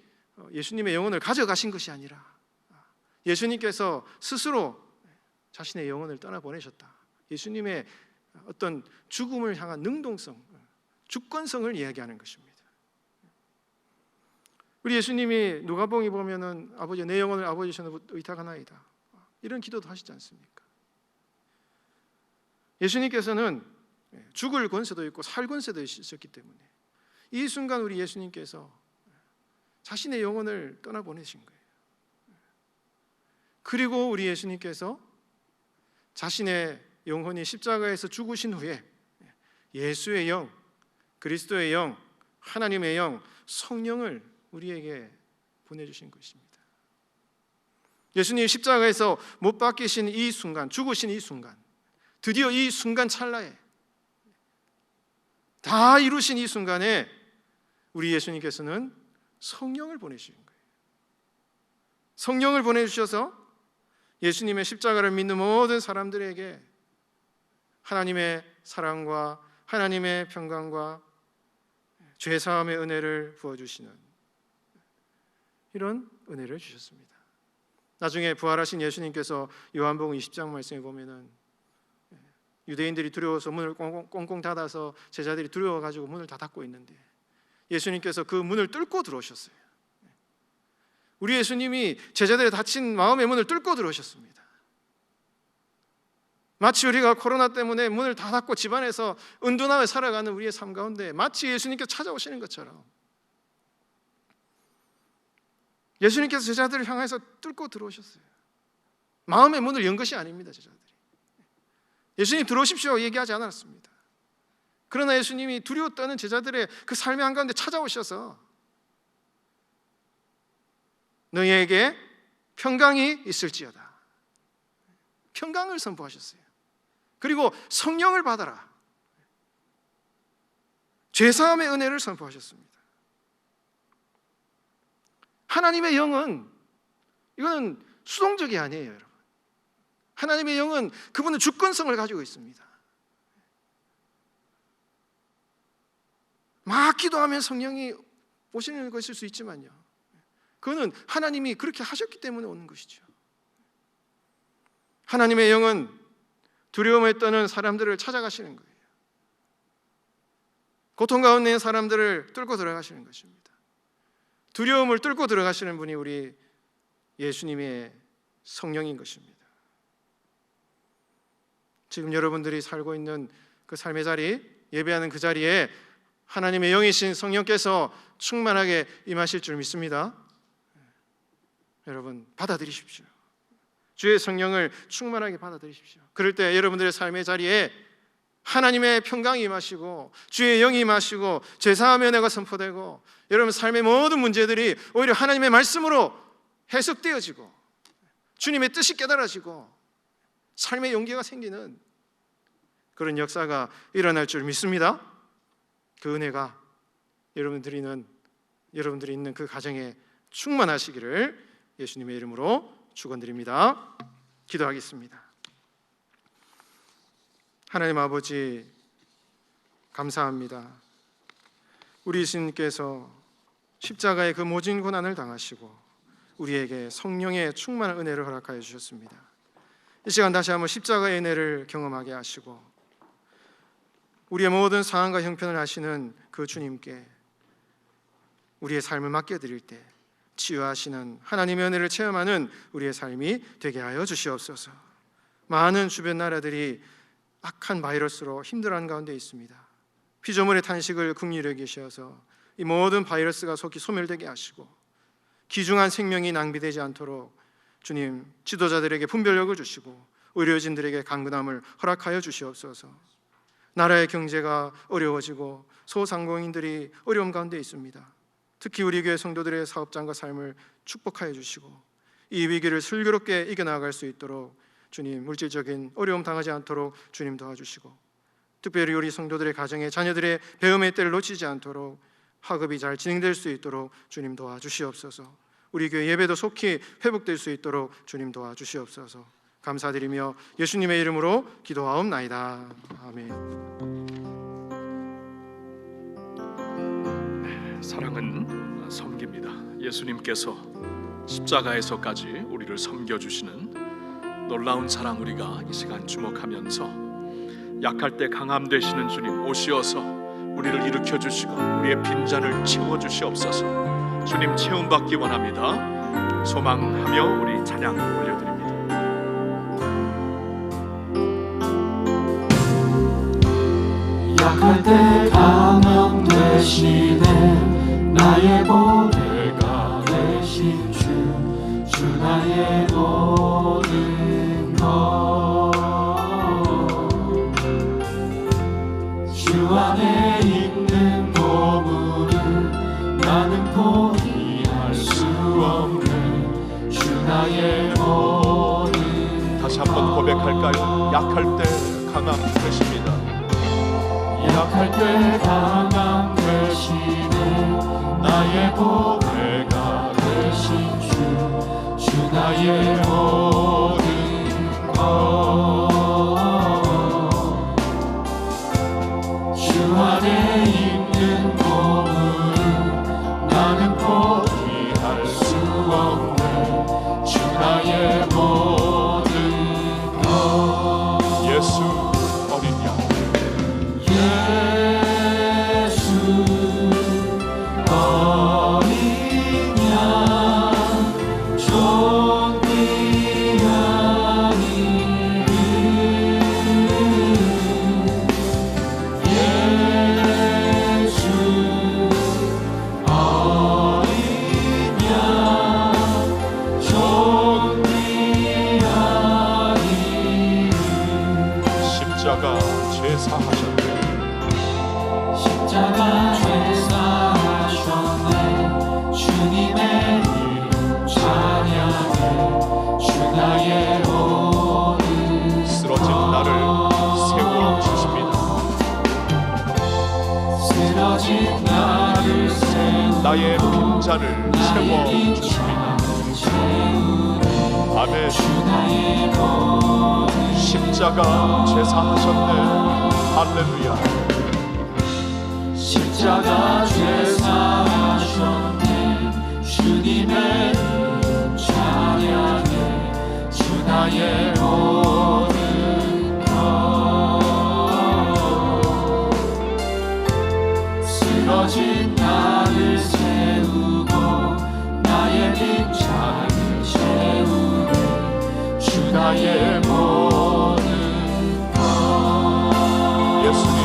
예수님의 영혼을 가져가신 것이 아니라 예수님께서 스스로 자신의 영혼을 떠나보내셨다. 예수님의 어떤 죽음을 향한 능동성, 주권성을 이야기하는 것입니다. 우리 예수님이 누가복음에 보면은 아버지 내 영혼을 아버지 손에 의탁하나이다, 이런 기도도 하시지 않습니까? 예수님께서는 죽을 권세도 있고 살 권세도 있었기 때문에 이 순간 우리 예수님께서 자신의 영혼을 떠나보내신 거예요. 그리고 우리 예수님께서 자신의 영혼이 십자가에서 죽으신 후에 예수의 영, 그리스도의 영, 하나님의 영, 성령을 우리에게 보내주신 것입니다. 예수님이 십자가에서 못 박히신 이 순간, 죽으신 이 순간, 드디어 이 순간 찰나에 다 이루신 이 순간에 우리 예수님께서는 성령을 보내주신 거예요. 성령을 보내주셔서 예수님의 십자가를 믿는 모든 사람들에게 하나님의 사랑과 하나님의 평강과 죄사함의 은혜를 부어주시는 이런 은혜를 주셨습니다. 나중에 부활하신 예수님께서 요한복음 20장 말씀에 보면은 유대인들이 두려워서 문을 꽁꽁 닫아서 제자들이 두려워가지고 문을 다 닫고 있는데 예수님께서 그 문을 뚫고 들어오셨어요. 우리 예수님이 제자들의 닫힌 마음의 문을 뚫고 들어오셨습니다. 마치 우리가 코로나 때문에 문을 다 닫고 집안에서 은둔하며 살아가는 우리의 삶 가운데 마치 예수님께서 찾아오시는 것처럼 예수님께서 제자들을 향해서 뚫고 들어오셨어요. 마음의 문을 연 것이 아닙니다. 제자들이 예수님 들어오십시오 얘기하지 않았습니다. 그러나 예수님이 두려워 떠는 제자들의 그 삶의 한가운데 찾아오셔서 너희에게 평강이 있을지어다, 평강을 선포하셨어요. 그리고 성령을 받아라, 죄사함의 은혜를 선포하셨습니다. 하나님의 영은 이거는 수동적이 아니에요, 여러분. 하나님의 영은 그분은 주권성을 가지고 있습니다. 막 기도하면 성령이 오시는 것일 수 있지만요, 그거는 하나님이 그렇게 하셨기 때문에 오는 것이죠. 하나님의 영은 두려움에 떠는 사람들을 찾아가시는 거예요. 고통 가운데 있는 사람들을 뚫고 들어가시는 것입니다. 두려움을 뚫고 들어가시는 분이 우리 예수님의 성령인 것입니다. 지금 여러분들이 살고 있는 그 삶의 자리, 예배하는 그 자리에 하나님의 영이신 성령께서 충만하게 임하실 줄 믿습니다. 여러분, 받아들이십시오. 주의 성령을 충만하게 받아들이십시오. 그럴 때 여러분들의 삶의 자리에 하나님의 평강이 임하시고 주의 영이 임하시고 죄사함의 은혜가 선포되고 여러분 삶의 모든 문제들이 오히려 하나님의 말씀으로 해석되어지고 주님의 뜻이 깨달아지고 삶의 용기가 생기는 그런 역사가 일어날 줄 믿습니다. 그 은혜가 여러분들이 있는 그 가정에 충만하시기를 예수님의 이름으로 축원드립니다. 기도하겠습니다. 하나님 아버지, 감사합니다. 우리 예수님께서 십자가의 그 모진 고난을 당하시고 우리에게 성령의 충만한 은혜를 허락하여 주셨습니다. 이 시간 다시 한번 십자가의 은혜를 경험하게 하시고 우리의 모든 상황과 형편을 아시는 그 주님께 우리의 삶을 맡겨드릴 때 치유하시는 하나님의 은혜를 체험하는 우리의 삶이 되게 하여 주시옵소서. 많은 주변 나라들이 악한 바이러스로 힘들어하는 가운데 있습니다. 피조물의 탄식을 긍휼히 여기셔서 이 모든 바이러스가 속히 소멸되게 하시고 귀중한 생명이 낭비되지 않도록 주님 지도자들에게 분별력을 주시고 의료진들에게 강건함을 허락하여 주시옵소서. 나라의 경제가 어려워지고 소상공인들이 어려움 가운데 있습니다. 특히 우리 교회 성도들의 사업장과 삶을 축복하여 주시고 이 위기를 슬기롭게 이겨나갈 수 있도록 주님 물질적인 어려움 당하지 않도록 주님 도와주시고 특별히 우리 성도들의 가정에 자녀들의 배움의 때를 놓치지 않도록 학업이 잘 진행될 수 있도록 주님 도와주시옵소서. 우리 교회 예배도 속히 회복될 수 있도록 주님 도와주시옵소서. 감사드리며 예수님의 이름으로 기도하옵나이다. 아멘. 사랑은 섬깁니다. 예수님께서 십자가에서까지 우리를 섬겨주시는 놀라운 사랑 우리가 이 시간 주목하면서 약할 때 강함 되시는 주님 오시어서 우리를 일으켜 주시고 우리의 빈잔을 채워 주시옵소서. 주님 체험받기 원합니다. 소망하며 우리 찬양 올려드립니다. 약할 때 강함 되시네 나의 보배가 되신 주 나의 모든 것 주 안에 있는 보물을 나는 포기할 수 없네 주 나의 모든 다시 한번 고백할까요? 약할 때 강함 되십니다. 약할 때 강함 되시네 나의 보배가 되신 주 나의 모든 것 주 안에 있는 보물은 나는 포기할 수 없네 주 나의 모든 것 예수 어린 양 십자가 죄사하셨네 십자가 죄사하셨네 주님의 이름 찬양해 주 나의 모든 쓰러진 나를 세워주십니다. 쓰러진 나의 빈잔을 채워주십니다. 아멘. 십자가 제사하셨네. 할렐루야. 십자가 제사하셨네. 주님의 이름 찬양해. 주 나의 모든 것. 쓰러진 나를 세우고 나의 빈잔을 채우네. 주 나의 모든 것. 예수님,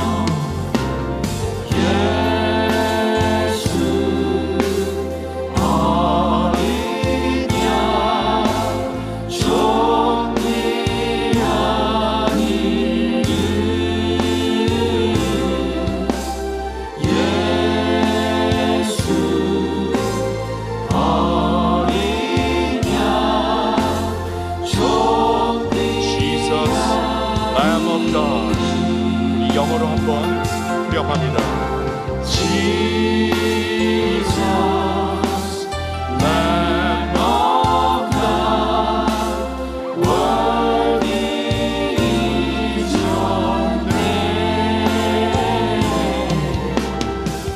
영어로 한번 후렴합니다. Jesus, Lamb of God, worthy is your name.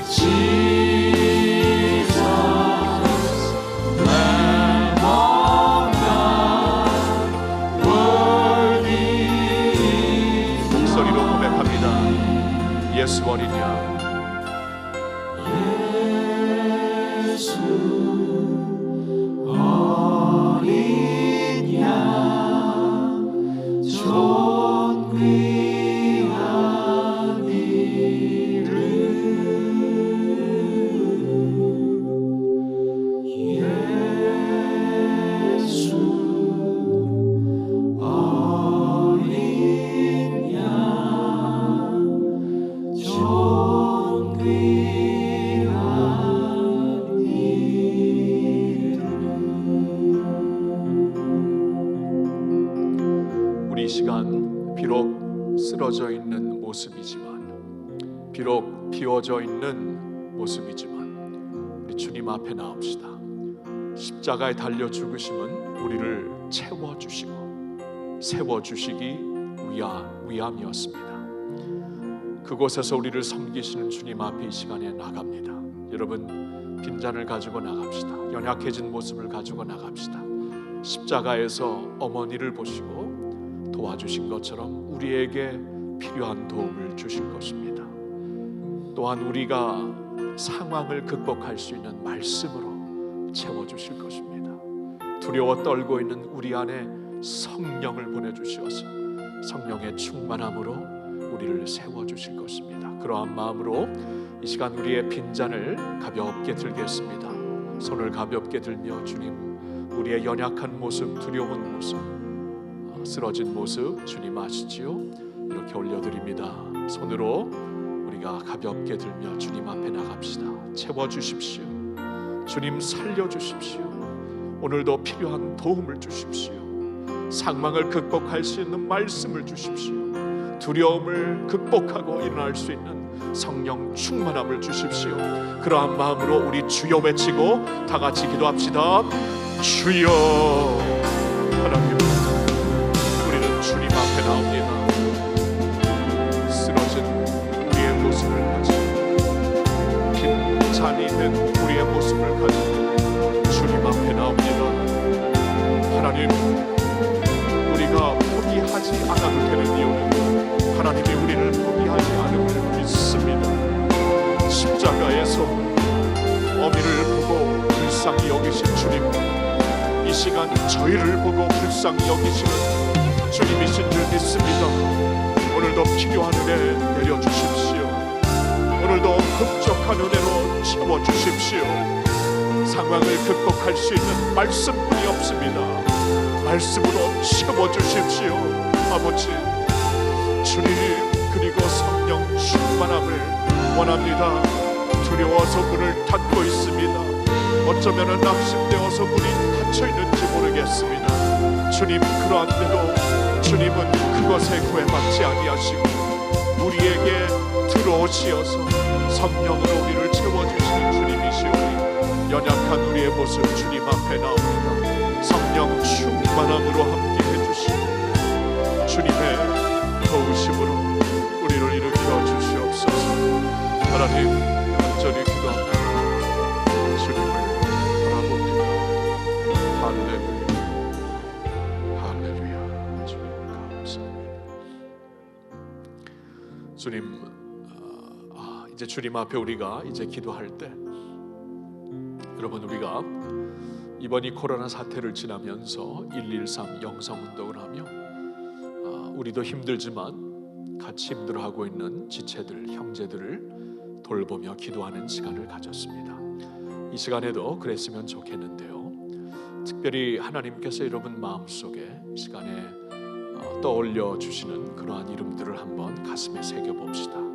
Jesus, Lamb of God, worthy. 목소리로 고백합니다. 예수 어린 양, 예수 어린 양, 존귀한 이름. 예수 어린 양, 우리 이 시간 비록 쓰러져 있는 모습이지만, 비록 비워져 있는 모습이지만, 우리 주님 앞에 나옵시다. 십자가에 달려 죽으심은 우리를 채워주시고 세워주시기 위함이었습니다. 그곳에서 우리를 섬기시는 주님 앞에 이 시간에 나갑니다. 여러분, 빈잔을 가지고 나갑시다. 연약해진 모습을 가지고 나갑시다. 십자가에서 어머니를 보시고 도와주신 것처럼 우리에게 필요한 도움을 주실 것입니다. 또한 우리가 상황을 극복할 수 있는 말씀으로 채워주실 것입니다. 두려워 떨고 있는 우리 안에 성령을 보내주시어서 성령의 충만함으로 우리를 세워주실 것입니다. 그러한 마음으로 이 시간 우리의 빈잔을 가볍게 들겠습니다. 손을 가볍게 들며 주님, 우리의 연약한 모습, 두려운 모습, 쓰러진 모습 주님 아시지요? 이렇게 올려드립니다. 손으로 우리가 가볍게 들며 주님 앞에 나갑시다. 채워주십시오. 주님 살려주십시오. 오늘도 필요한 도움을 주십시오. 상황을 극복할 수 있는 말씀을 주십시오. 두려움을 극복하고 일어날 수 있는 성령 충만함을 주십시오. 그러한 마음으로 우리 주여 외치고 다 같이 기도합시다. 주여. 하나님, 우리는 주님 앞에 나옵니다. 쓰러진 우리의 모습을 가지고, 빈잔이 된 우리의 모습을 가지고 주님 앞에 나옵니다. 하나님, 우리가 포기하지 않아도 되는 이유는 하나님이 우리를 포기하지 않음을 믿습니다. 십자가에서 어미를 보고 불쌍히 여기신 주님, 이 시간 저희를 보고 불쌍히 여기시는 주님이신 줄 믿습니다. 오늘도 필요한 은혜 내려주십시오. 오늘도 흡족한 은혜로 채워주십시오. 상황을 극복할 수 있는 말씀뿐이 없습니다. 말씀으로 채워주십시오. 아버지, 주님, 그리고 성령 충만함을 원합니다. 두려워서 문을 닫고 있습니다. 어쩌면 낙심되어서 문이 닫혀있는지 모르겠습니다. 주님, 그러한데도 주님은 그것에 구애받지 아니하시고 우리에게 들어오시어서 성령으로 우리를 채워주시는 주님이시오니 연약한 우리의 모습 주님 앞에 나옵니다. 성령 충만함으로 함께 해주시고 주님의 도우심으로 우리를 일으켜 주시옵소서. 하나님, 간절히 기도합니다. 주님을 바라봅니다. 할렐루야, 할렐루야. 주님 감사합니다. 주님, 이제 주님 앞에 우리가 이제 기도할 때, 여러분, 우리가 이번 이 코로나 사태를 지나면서 113 영성운동을 하며 우리도 힘들지만 같이 힘들어하고 있는 지체들, 형제들을 돌보며 기도하는 시간을 가졌습니다. 이 시간에도 그랬으면 좋겠는데요, 특별히 하나님께서 여러분 마음속에 이 시간에 떠올려 주시는 그러한 이름들을 한번 가슴에 새겨봅시다.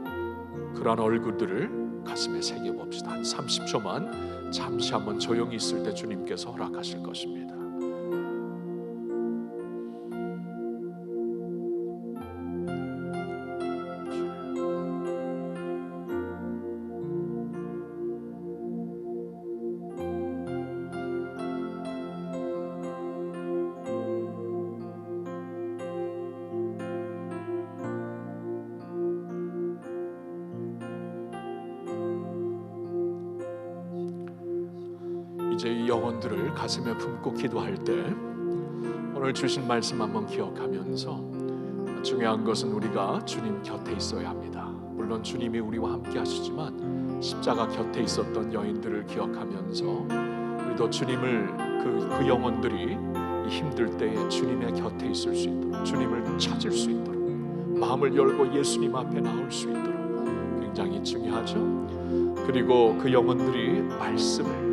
그러한 얼굴들을 가슴에 새겨봅시다. 한 30초만 잠시 한번 조용히 있을 때 주님께서 허락하실 것입니다. 이제 이 영혼들을 가슴에 품고 기도할 때 오늘 주신 말씀 한번 기억하면서, 중요한 것은 우리가 주님 곁에 있어야 합니다. 물론 주님이 우리와 함께 하시지만 십자가 곁에 있었던 여인들을 기억하면서 우리도 주님을 그 영혼들이 이 힘들 때에 주님의 곁에 있을 수 있도록, 주님을 찾을 수 있도록, 마음을 열고 예수님 앞에 나올 수 있도록 굉장히 중요하죠. 그리고 그 영혼들이 말씀을,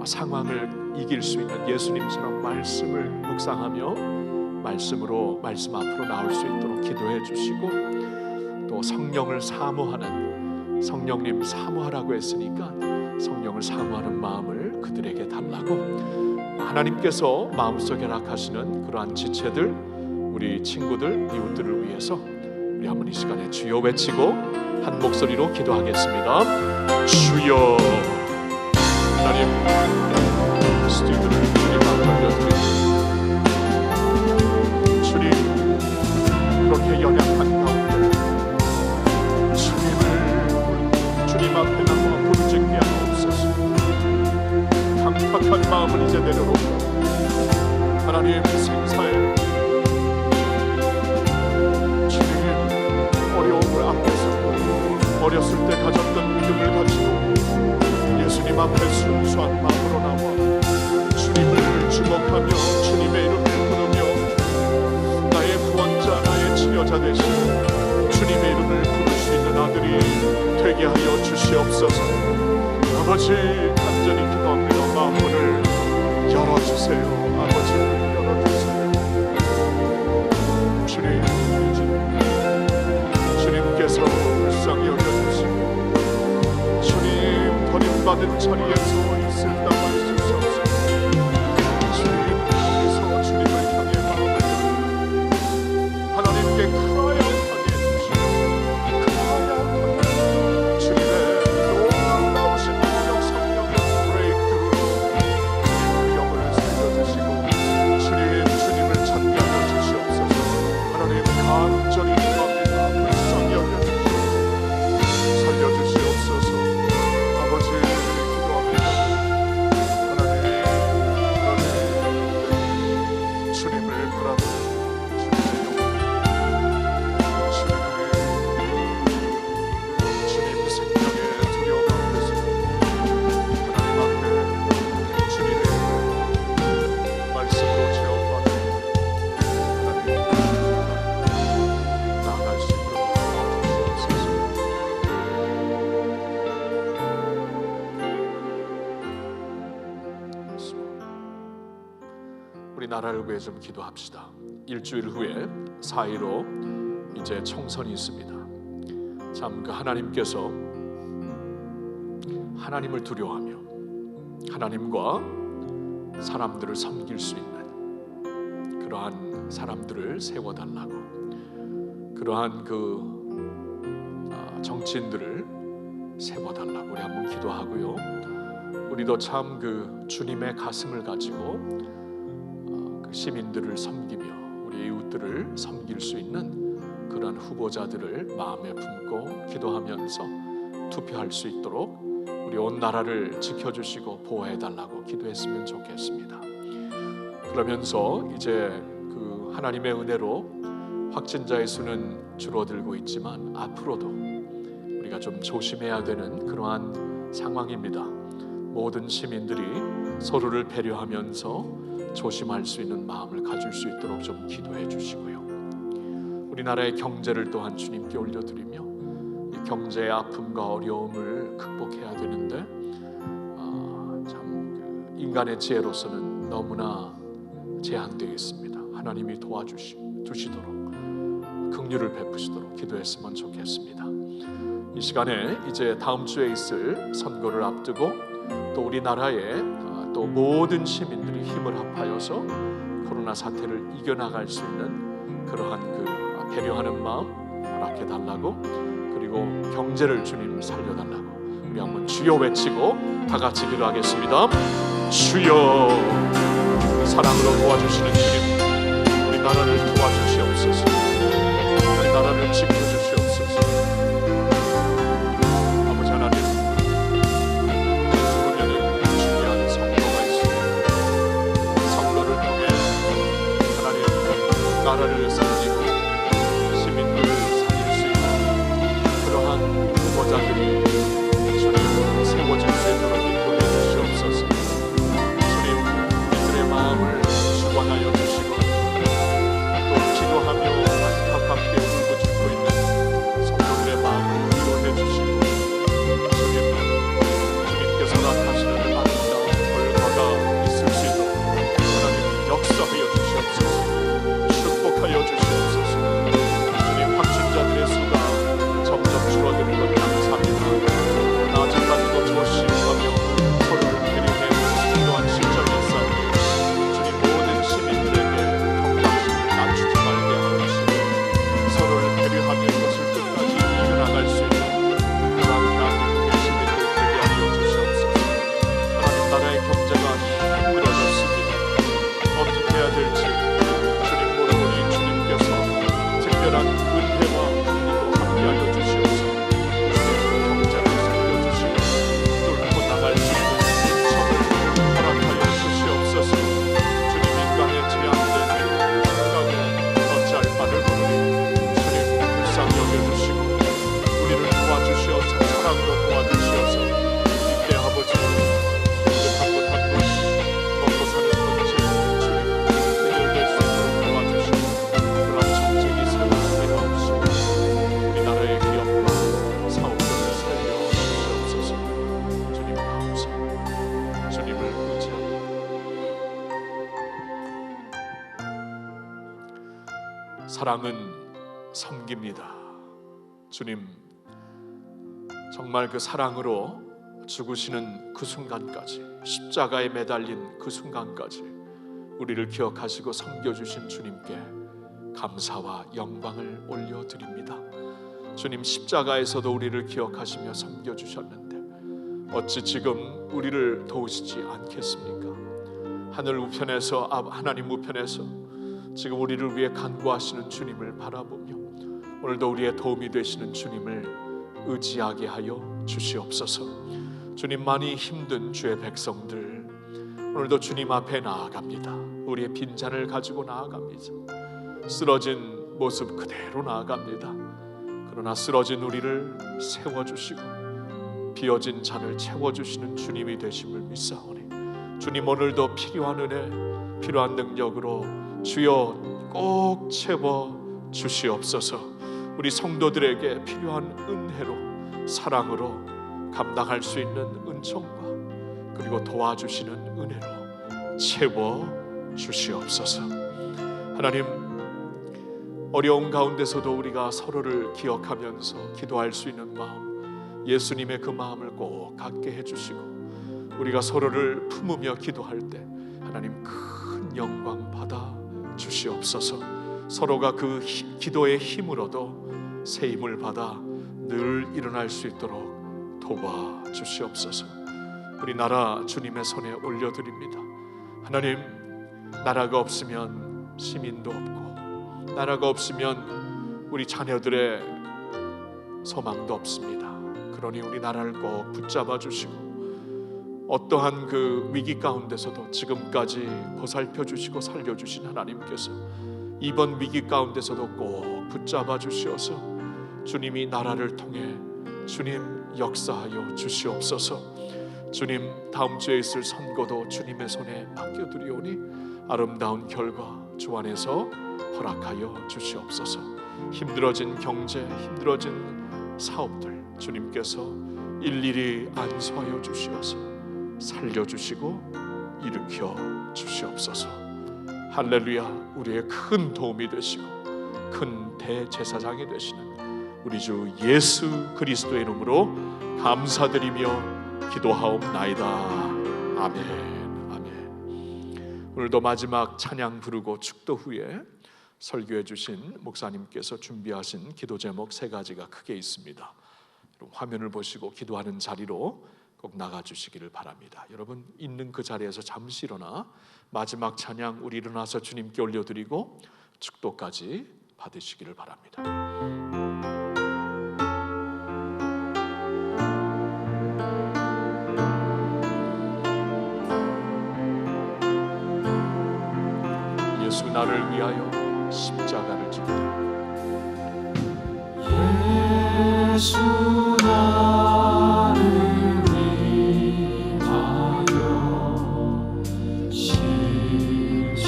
상황을 이길 수 있는 예수님처럼 말씀을 묵상하며 말씀으로 말씀 앞으로 나올 수 있도록 기도해 주시고, 또 성령을 사모하는, 성령님 사모하라고 했으니까 성령을 사모하는 마음을 그들에게 달라고, 하나님께서 마음속에 허락하시는 그러한 지체들, 우리 친구들, 이웃들을 위해서 우리 한번 이 시간에 주여 외치고 한 목소리로 기도하겠습니다. 주여. 하나님, 스튜디오를 주님 앞에 올려드립니다. 주님, 그렇게 연약한 가운데 주님 앞에 나와 부르짖게 하옵소서. 강팍한 마음을 이제 내려놓고 하나님 생사에 주님 어려움을 앞에서 어렸을 때 가졌던 믿음을 가지고 예수님 앞에 순수한 마음으로 나와 주님을 주목하며 주님의 이름을 부르며 나의 구원자, 나의 치료자 되시고 주님의 이름을 부를 수 있는 아들이 되게 하여 주시옵소서. 아버지, 간절히 기도합니다. 마음문을 열어주세요. 아버지, 열어주세요. 주님께서 불쌍히 여겨주시고 주님 버림받은 자리에서 있을 때 주시옵소서. 주님, 거기서 주님을 향해 마음을 열고 하나님께 크라이아웃하게 해주시고, 크라이아웃하게 주님의 놀라우신 능력, 성령의 브레이크로 그 영혼을 살려주시고 주님을 찾게 하여 주시옵소서. 하나님, 간절히 기도합니다. 불쌍히 여겨주시고 살려주시옵소서. 아버지, 기도합니다. 하나님, 주님을 바라보는 주님 생명의 두려움 앞에서 하나님 앞에 주님의 말씀으로 체험받는 하나님 나아갈 수 있도록 도와주시옵소서. 우리 나라를 위해 좀 기도합시다. 일주일 후에 4.15 이제 총선이 있습니다. 참, 그 하나님께서 하나님을 두려워하며 하나님과 사람들을 섬길 수 있는 그러한 사람들을 세워달라고, 그러한 그 정치인들을 세워달라고 우리 한번 기도하고요. 우리도 참 그 주님의 가슴을 가지고 그 시민들을 섬기며 우리 이웃들을 섬길 수 있는 그런 후보자들을 마음에 품고 기도하면서 투표할 수 있도록 우리 온 나라를 지켜주시고 보호해달라고 기도했으면 좋겠습니다. 그러면서 이제 그 하나님의 은혜로 확진자의 수는 줄어들고 있지만 앞으로도 우리가 좀 조심해야 되는 그러한 상황입니다. 모든 시민들이 서로를 배려하면서 조심할 수 있는 마음을 가질 수 있도록 좀 기도해 주시고요. 우리나라의 경제를 또한 주님께 올려드리며 이 경제의 아픔과 어려움을 극복해야 되는데 참 그 인간의 지혜로서는 너무나 제한되어 있습니다. 하나님이 도와주시도록 긍휼을 베푸시도록 기도했으면 좋겠습니다. 이 시간에 이제 다음 주에 있을 선거를 앞두고 또 우리나라의 또 모든 시민들이 힘을 합하여서 코로나 사태를 이겨나갈 수 있는 그러한 그 배려하는 마음 허락해 달라고, 그리고 경제를 주님 살려달라고 우리 한번 주여 외치고 다 같이 기도하겠습니다. 주여, 사랑으로 도와주시는 주님, 우리나라를 도와주시옵소서. 우리나라를 지켜주시옵소서. 아버지 하나님, 죽으면은 중요한 성도가 있습니다. 성도를 통해 하나님 나라를 살리고 시민들을 살릴 수 있는 그러한 후보자들이 주님 세워질 수 있도록 인도해 주시옵소서. 주님, 이들의 마음을 주관하여 주시고 또 기도하며 안타깝게 울부짖고 있는 성도들의 마음을 위로해 주시고 주님께서 나타나시는 아름다운 결과가 있을 수 있도록 하나님 역사하여 주시옵소서. 축복하여 주시옵소서. 주님, 확진자들의 수가 점점 줄어드는 것 감사합니다. 아직까지도 조심하며 서로를 배려해 필요한 시점이 있사오니 주님, 모든 시민들에게 경각심을 낮추지 말게 하시고 서로를 배려하며 이것을 끝까지 이겨나갈 수 있는 그러한 대한민국의 시민들 되게 하여 주시옵소서. 하나님, 나라의 경제가 힘들어졌습니다. 어떻게 해야 될지 주님 모르니 주님께서 특별한 은혜와 힘으로 함께하여 주시옵소서. 경제를 살려주시고 뚫고 나갈 수 있는 힘청을 허락하여 주시옵소서. 주님, 인간의 제한된 생각에 어찌할 바를 모르니 주님 불쌍히 여겨주시고 우리를 도와주시어서 사랑으로 도와주시어서 이때 아버지 한 곳 한 곳 먹고 사는 문제 주님 해결될 수 있도록 도와주시고 그런 정책이 세워지게 하옵시고 우리나라의 기업과 사업들을 살려 주시옵소서. 주님 감사합니다. 주님을 의지합니다. 사랑은 섬깁니다. 주님, 정말 그 사랑으로 죽으시는 그 순간까지, 십자가에 매달린 그 순간까지 우리를 기억하시고 섬겨주신 주님께 감사와 영광을 올려드립니다. 주님, 십자가에서도 우리를 기억하시며 섬겨주셨는데 어찌 지금 우리를 도우시지 않겠습니까? 하늘 우편에서 하나님 우편에서 지금 우리를 위해 간구하시는 주님을 바라보며 오늘도 우리의 도움이 되시는 주님을 의지하게 하여 주시옵소서. 주님만이 힘든 주의 백성들 오늘도 주님 앞에 나아갑니다. 우리의 빈잔을 가지고 나아갑니다. 쓰러진 모습 그대로 나아갑니다. 그러나 쓰러진 우리를 세워주시고 비어진 잔을 채워주시는 주님이 되심을 믿사오니 주님, 오늘도 필요한 은혜, 필요한 능력으로 주여 꼭 채워 주시옵소서. 우리 성도들에게 필요한 은혜로, 사랑으로 감당할 수 있는 은총과 그리고 도와주시는 은혜로 채워 주시옵소서. 하나님, 어려운 가운데서도 우리가 서로를 기억하면서 기도할 수 있는 마음, 예수님의 그 마음을 꼭 갖게 해주시고 우리가 서로를 품으며 기도할 때 하나님 큰 영광 받아 주시옵소서. 서로가 그 기도의 힘으로도 새 힘을 받아 늘 일어날 수 있도록 도와 주시옵소서. 우리 나라 주님의 손에 올려드립니다. 하나님, 나라가 없으면 시민도 없고, 나라가 없으면 우리 자녀들의 소망도 없습니다. 그러니 우리 나라를 꼭 붙잡아 주시고, 어떠한 그 위기 가운데서도 지금까지 보살펴 주시고 살려 주신 하나님께서 이번 위기 가운데서도 꼭 붙잡아 주시어서 주님이 나라를 통해 주님 역사하여 주시옵소서. 주님, 다음 주에 있을 선거도 주님의 손에 맡겨드리오니 아름다운 결과 주 안에서 허락하여 주시옵소서. 힘들어진 경제, 힘들어진 사업들 주님께서 일일이 안수하여 주시어서 살려주시고 일으켜 주시옵소서. 할렐루야. 우리의 큰 도움이 되시고 큰 대제사장이 되시는 우리 주 예수 그리스도의 이름으로 감사드리며 기도하옵나이다. 아멘. 아멘. 오늘도 마지막 찬양 부르고 축도 후에 설교해 주신 목사님께서 준비하신 기도 제목 3가지가 크게 있습니다. 화면을 보시고 기도하는 자리로 꼭 나가주시기를 바랍니다. 여러분, 있는 그 자리에서 잠시 일어나 마지막 찬양 우리 일어나서 주님께 올려드리고 축도까지 받으시기를 바랍니다. 예수 나를 위하여 십자가를 지고 예수 나를 위하여 십자가를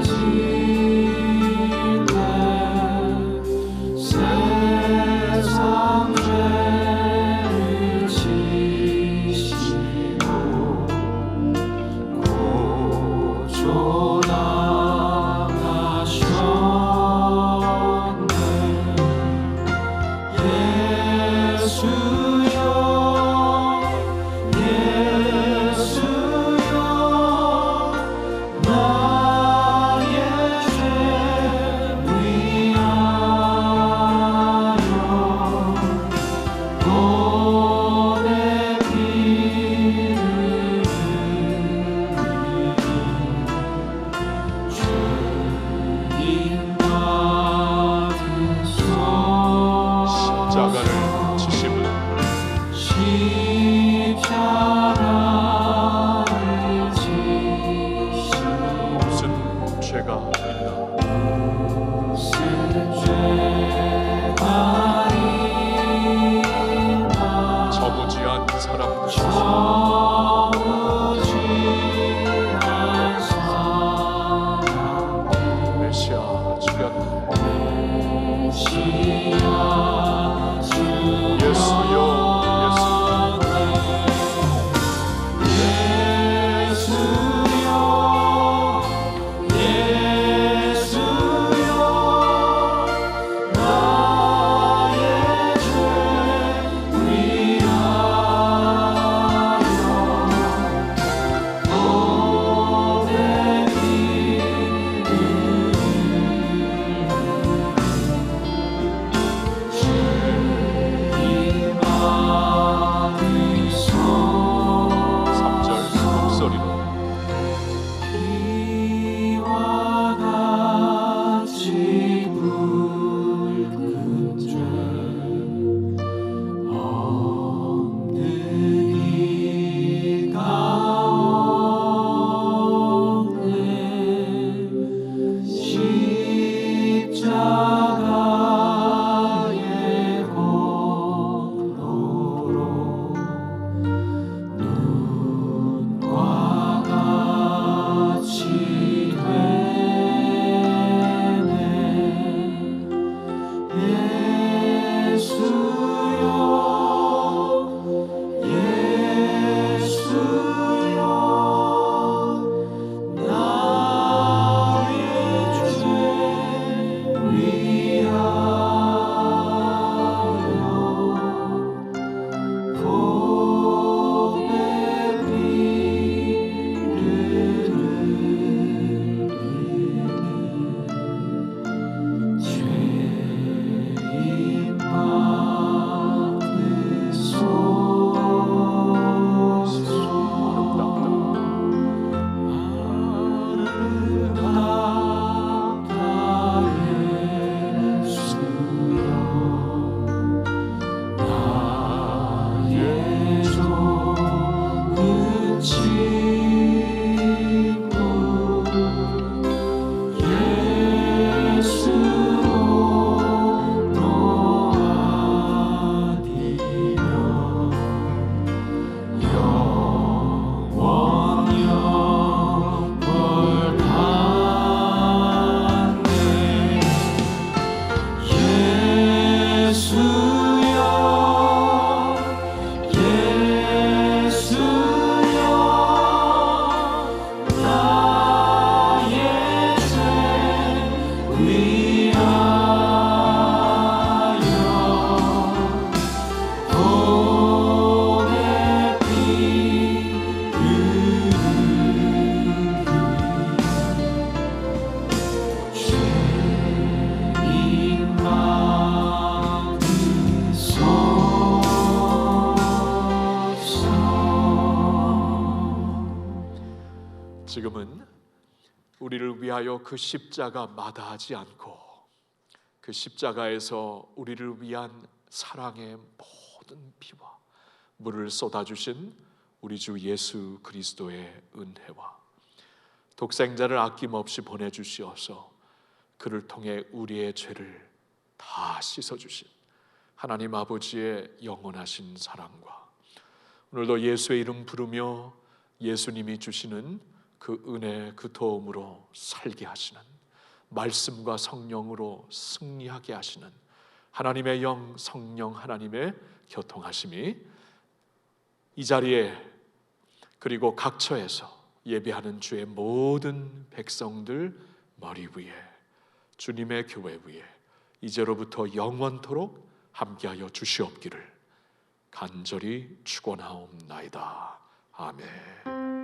지네 세상 죄를 지시고 고초나 지금은 우리를 위하여 그 십자가 마다하지 않고 그 십자가에서 우리를 위한 사랑의 모든 피와 물을 쏟아주신 우리 주 예수 그리스도의 은혜와 독생자를 아낌없이 보내주시어서 그를 통해 우리의 죄를 다 씻어주신 하나님 아버지의 영원하신 사랑과 오늘도 예수의 이름 부르며 예수님이 주시는 그 은혜 그 도움으로 살게 하시는 말씀과 성령으로 승리하게 하시는 하나님의 영 성령 하나님의 교통하심이 이 자리에 그리고 각처에서 예배하는 주의 모든 백성들 머리 위에 주님의 교회 위에 이제로부터 영원토록 함께하여 주시옵기를 간절히 축원하옵나이다. 아멘.